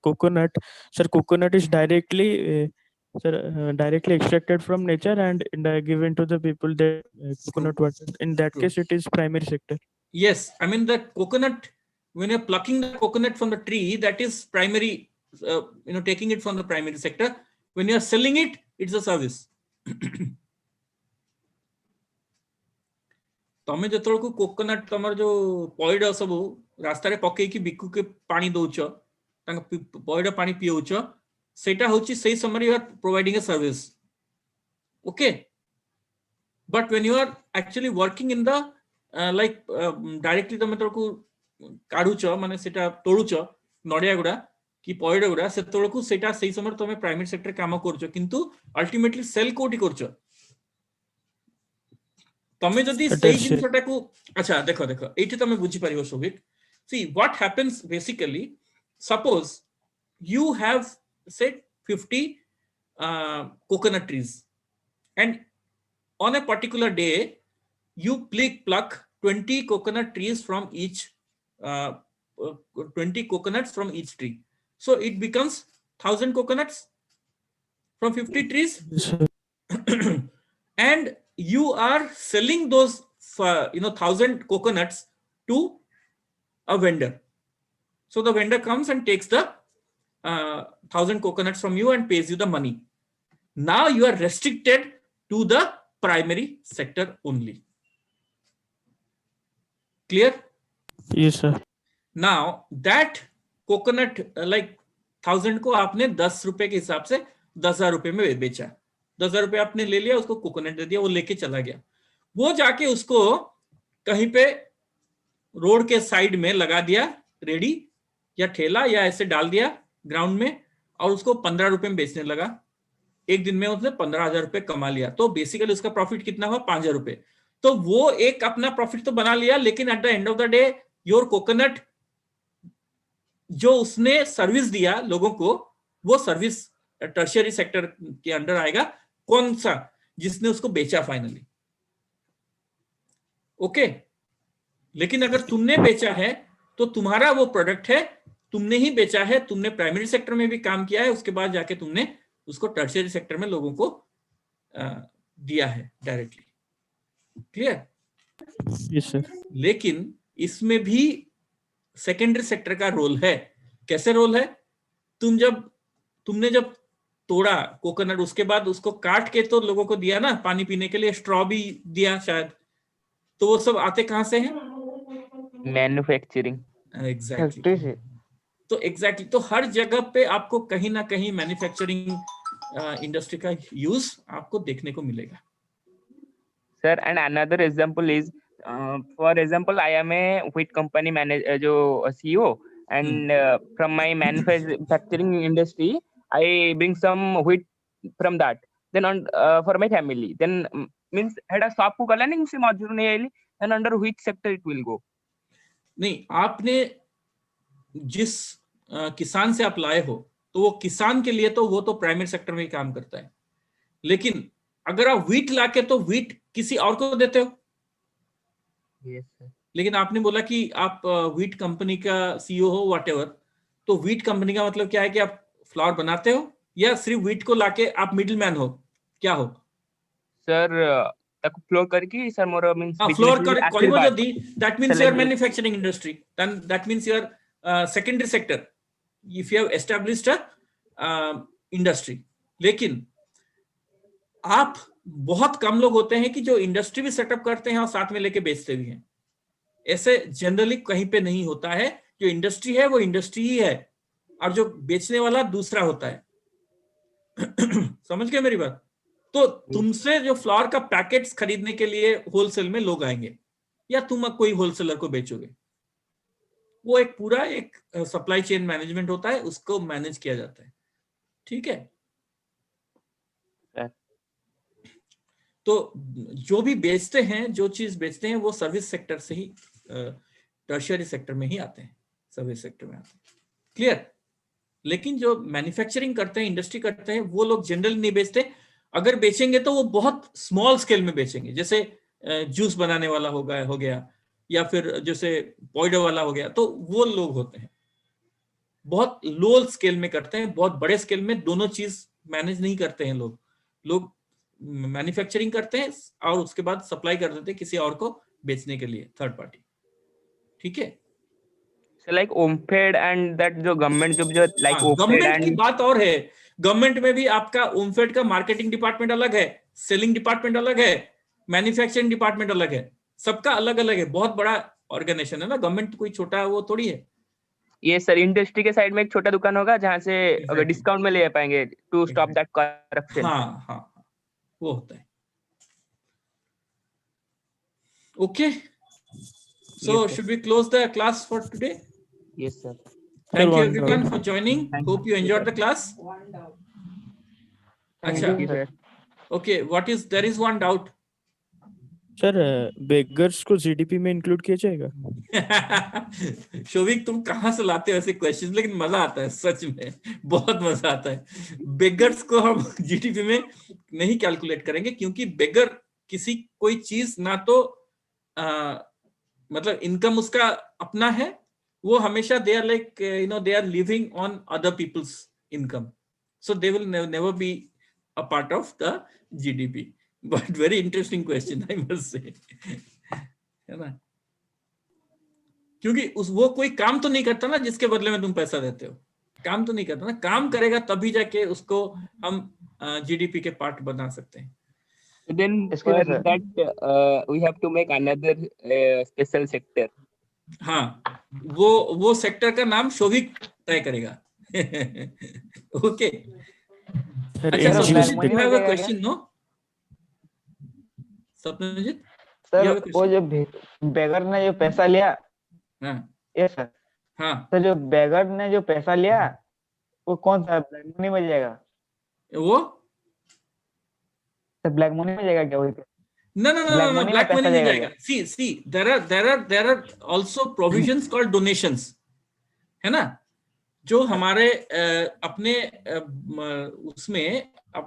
coconut, sir, coconut is directly directly extracted from nature and given to the people that coconut water. In that True. case, it is primary sector. yes I mean the coconut when you're plucking the coconut from the tree that is primary taking it from the primary sector when you're selling it it's a service तमे जेतल को coconut तमर जो पॉइड सब रास्ता रे पकई की बिकु के पानी दउछ तांग पॉइड पानी पिउछ सेटा होची सही समय you are providing a service okay but when you are actually working in the like directly तमे तल को काढुछ माने सेटा तोडुछ नडिया गुडा कि पॉइड गुडा सेतल को सेटा सही समय तमे प्राइमरी सेक्टर काम करछ किंतु अल्टीमेटली सेल कोठी करछ तमे जदी सही जिनसटा को अच्छा देखो देखो एठी तमे बुझी परिबो Shobhik see what happens basically suppose you have say 50 coconut trees and on a particular day you pluck 20 coconut trees from each 20 coconuts from each tree, so it becomes 1000 coconuts from 50 trees. Yes, sir. And you are selling those 1000 coconuts to a vendor. So the vendor comes and takes the 1000 coconuts from you and pays you the money. Now you are restricted to the primary sector only. Clear? Yes, sir. Now that coconut like 1000 को आपने 10 रुपए के हिसाब से 10,000 रुपए में बेचा, 10,000 रुपए आपने ले लिया, उसको कोकोनट दे दिया, वो लेके चला गया, वो जाके उसको कहीं पे रोड के साइड में लगा दिया, रेडी या ठेला या ऐसे डाल दिया ग्राउंड में, और उसको 15 रुपए में बेचने लगा। एक दिन में उसने 15,000 रुपए कमा लिया, तो बेसिकली उसका प्रॉफिट कितना हुआ? 5,000 रुपए। तो वो एक अपना प्रॉफिट तो बना लिया, लेकिन at the end of the day your coconut जो उसने सर्विस दिया लोगों को, वो सर्विस टर्शियरी सेक्टर के अंडर आएगा। कौन सा? जिसने उसको बेचा फाइनली। ओके, लेकिन अगर तुमने बेचा है तो तुम्हारा वो प्रोडक्ट है, तुमने ही बेचा है, तुमने प्राइमरी सेक्टर में भी काम किया है, उसके बाद जाके तुमने उसको टर्शियरी सेक्टर में लोगों को दिया है डायरेक्टली। क्लियर? Yes sir. लेकिन इसमें भी सेकेंडरी सेक्टर का रोल है। कैसे रोल है? तुमने जब तोड़ा कोकोनट, उसके बाद उसको काट के तो लोगों को दिया ना पानी पीने के लिए, स्ट्रॉ भी दिया शायद, तो वो सब आते कहां से हैं? मैन्युफैक्चरिंग। एग्जैक्टली। तो एग्जैक्टली, तो हर जगह पे आपको कहीं ना कहीं मैन्युफैक्चरिंग इंडस्ट्री का यूज आपको देखने को मिलेगा। Sir, and another example is, for example, I am a wheat company manager, CEO, and from my manufacturing industry, I bring some wheat from that. Then for my family, then means head of shop को कला नहीं से मजदूर नहीं आएली, and under which sector it will go? नहीं, आपने जिस किसान से आप लाए हो, तो वो किसान के लिए तो वो तो प्राइमरी सेक्टर में ही काम करता है, लेकिन अगर आप व्हीट लाके तो व्हीट किसी और को देते हो। Yes, sir. लेकिन आपने बोला कि आप व्हीट कंपनी का सीईओ हो, व्हाटएवर, तो व्हीट कंपनी का मतलब क्या है कि आप फ्लावर बनाते हो या सिर्फ व्हीट को लाके आप मिडिलमैन हो, क्या हो? Sir, ताको फ्लोर करके सर मोर मींस फ्लोर कर करिबो जदी, that means your manufacturing industry, then that means your secondary sector, if you have established a industry. लेकिन आप बहुत कम लोग होते हैं कि जो इंडस्ट्री भी सेटअप करते हैं और साथ में लेके बेचते भी हैं। ऐसे जनरली कहीं पे नहीं होता है। जो इंडस्ट्री है वो इंडस्ट्री ही है, और जो बेचने वाला दूसरा होता है। समझ गए मेरी बात? तो तुमसे जो फ्लावर का पैकेट्स खरीदने के लिए होलसेल में लोग आएंगे, या तुम कोई होलसेलर को बेचोगे, वो एक पूरा एक सप्लाई चेन मैनेजमेंट होता है, उसको मैनेज किया जाता है। ठीक है? तो जो भी बेचते हैं, जो चीज बेचते हैं, वो सर्विस सेक्टर से ही, टर्शियरी सेक्टर में ही आते हैं, सर्विस सेक्टर में आते हैं। क्लियर? लेकिन जो मैन्युफैक्चरिंग करते हैं, इंडस्ट्री करते हैं, वो लोग जनरली नहीं बेचते। अगर बेचेंगे तो वो बहुत स्मॉल स्केल में बेचेंगे, जैसे जूस बनाने वाला हो गया, या फिर जैसे पाउडर वाला हो गया, तो वो लोग होते हैं। बहुत लो स्केल में करते हैं, बहुत बड़े स्केल में दोनों चीज मैनेज नहीं करते हैं लोग मैन्युफैक्चरिंग करते हैं और उसके बाद सप्लाई कर देते हैं किसी और को बेचने के लिए, थर्ड पार्टी। ठीक है? लाइक ओमफेड एंड दैट जो गवर्नमेंट जो लाइक गवर्नमेंट की बात और है। गवर्नमेंट में भी आपका ओमफेड का मार्केटिंग डिपार्टमेंट अलग है, सेलिंग डिपार्टमेंट अलग है, मैन्युफैक्चरिंग डिपार्टमेंट अलग है, सबका अलग अलग है। बहुत बड़ा ऑर्गेनाइजेशन है ना, गवर्नमेंट कोई छोटा है वो थोड़ी है। ये सर इंडस्ट्री के साइड में एक छोटा दुकान होगा जहां से अगर डिस्काउंट में ले पाएंगे टू स्टॉप दैट करप्शन। हाँ हाँ, वो होता है। Okay, so should we close the class for today? Yes sir. Thank you everyone for joining. Hope you enjoyed the class. अच्छा, okay, there is one doubt. Sir beggars को GDP में include किया जाएगा? शोभिक, तुम कहाँ से लाते हो ऐसे क्वेश्चंस, लेकिन मजा आता है, सच में बहुत मजा आता है। बेगर्स को हम जीडीपी में नहीं कैलकुलेट करेंगे, क्योंकि बेगर कोई चीज ना तो मतलब इनकम उसका अपना है, वो हमेशा they are like they are living on other people's income, so they will never be a part of the GDP. But very interesting question I must say, है ना, क्योंकि वो कोई काम तो नहीं करता ना जिसके बदले में तुम पैसा देते हो, काम तो नहीं करता ना, काम करेगा तभी जाके उसको हम जीडीपी के पार्ट बना सकते हैं. Then for that we have to make another special sector. हाँ, वो सेक्टर का नाम शोभिक तय करेगा. ओके. Sir, अच्छा, NGO Sapanjit, you sector. have a question, no? Sapanjit, sir you have a वो question? जो बेगर ने जो पैसा लिया, हाँ ये सर, हाँ, तो जो बेगर ने जो पैसा लिया वो कौन सा ब्लैक मनी में जाएगा? वो सर ब्लैक मनी में जाएगा क्या वही पे? no, black money नहीं जाएगा. See, there are also provisions called donations, है ना, जो हमारे अपने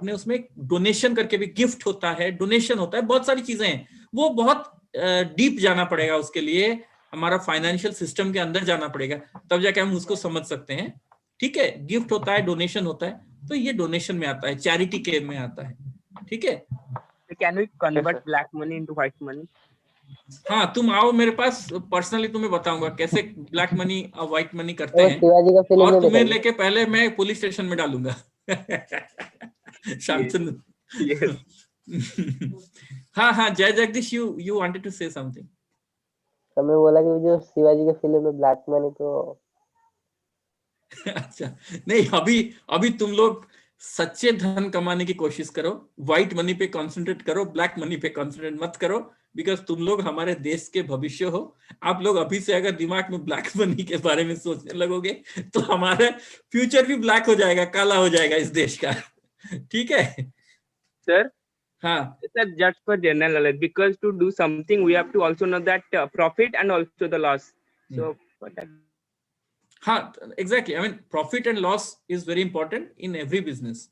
उसमें डोनेशन करके भी गिफ्ट होता है, डोनेशन होता है, बहुत सारी चीजें हैं. वो बहुत डीप जाना पड़ेगा उसके लिए, हमारा फाइनेंशियल सिस्टम के अंदर जाना पड़ेगा, तब जाके हम उसको समझ सकते हैं. ठीक है, गिफ्ट होता है, डोनेशन होता है, तो ये डोनेशन में आता है, चैरिटी के में आता है. ठीक है. Can we convert black money into white money? हाँ, तुम आओ मेरे पास, पर्सनली तुम्हें बताऊंगा कैसे ब्लैक मनी और व्हाइट मनी करते हैं, शिवाजी का फिल्म और में तुम्हें दिखाइए. लेके पहले मैं पुलिस स्टेशन में डालूंगा. शांतनु. हाँ, Jay Jagdish, you wanted to say something. तो मैं बोला कि जो शिवाजी का फिल्म में ब्लैक मनी तो अच्छा, नहीं, अभी तुम लोग सच्चे धन कमाने की कोशिश करो, व्हाइट मनी पे कंसंट्रेट करो, ब्लैक मनी पे कंसंट्रेट मत करो, बिकॉज तुम लोग हमारे देश के भविष्य हो. आप लोग अभी से अगर दिमाग में ब्लैक मनी के बारे में सोचने लगोगे तो हमारा फ्यूचर भी ब्लैक हो जाएगा, काला हो जाएगा इस देश का. ठीक है Sir, हाँ, sir, just for general knowledge, because to do something we have to also know that profit and also the loss. So for that. हाँ, exactly. I mean profit and loss is very important in every business.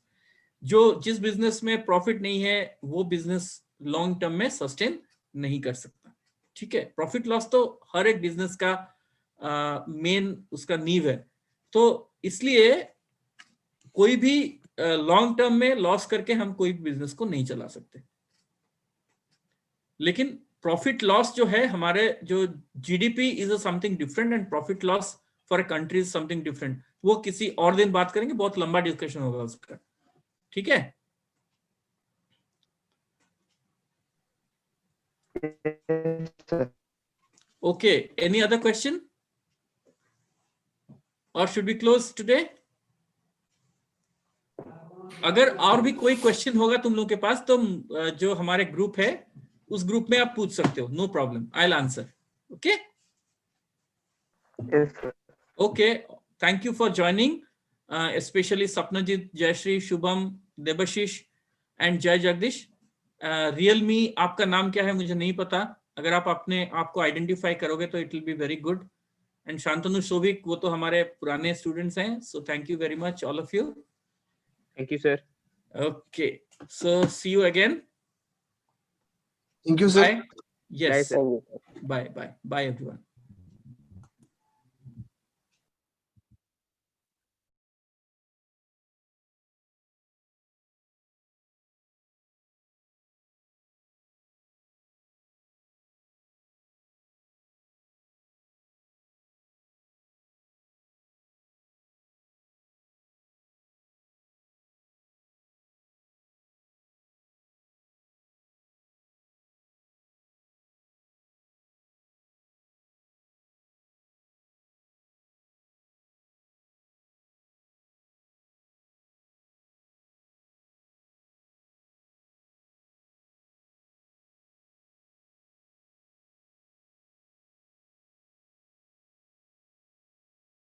जिस business में profit नहीं है वो business long term में sustain नहीं कर सकता. ठीक है, प्रॉफिट लॉस तो हर एक बिजनेस का मेन उसका नींव है. तो इसलिए कोई भी लॉन्ग टर्म में लॉस करके हम कोई बिजनेस को नहीं चला सकते. लेकिन प्रॉफिट लॉस जो है हमारे, जो GDP is a something different and profit loss for a country is something different. वो किसी और दिन बात करेंगे, बहुत लंबा डिस्कशन होगा उसका. ठीक है. ओके, एनी अदर क्वेश्चन और शुड बी क्लोज टुडे? अगर और भी कोई क्वेश्चन होगा तुम लोग के पास तो जो हमारे ग्रुप है उस ग्रुप में आप पूछ सकते हो, no problem, I will answer. Okay okay, thank you for joining, specially Sapnajit, Jayashree, Shubham, Debashish and Jay Jagdish. Real me आपका नाम क्या है मुझे नहीं पता, अगर आप अपने आपको आइडेंटिफाई करोगे तो it will be very good. And Shantanu, Shobhik, वो तो हमारे पुराने स्टूडेंट्स हैं, so thank you very much all of you. Thank you, sir. Okay, so see you again. Thank you, sir. Bye. Yes. Bye, sir. Bye everyone.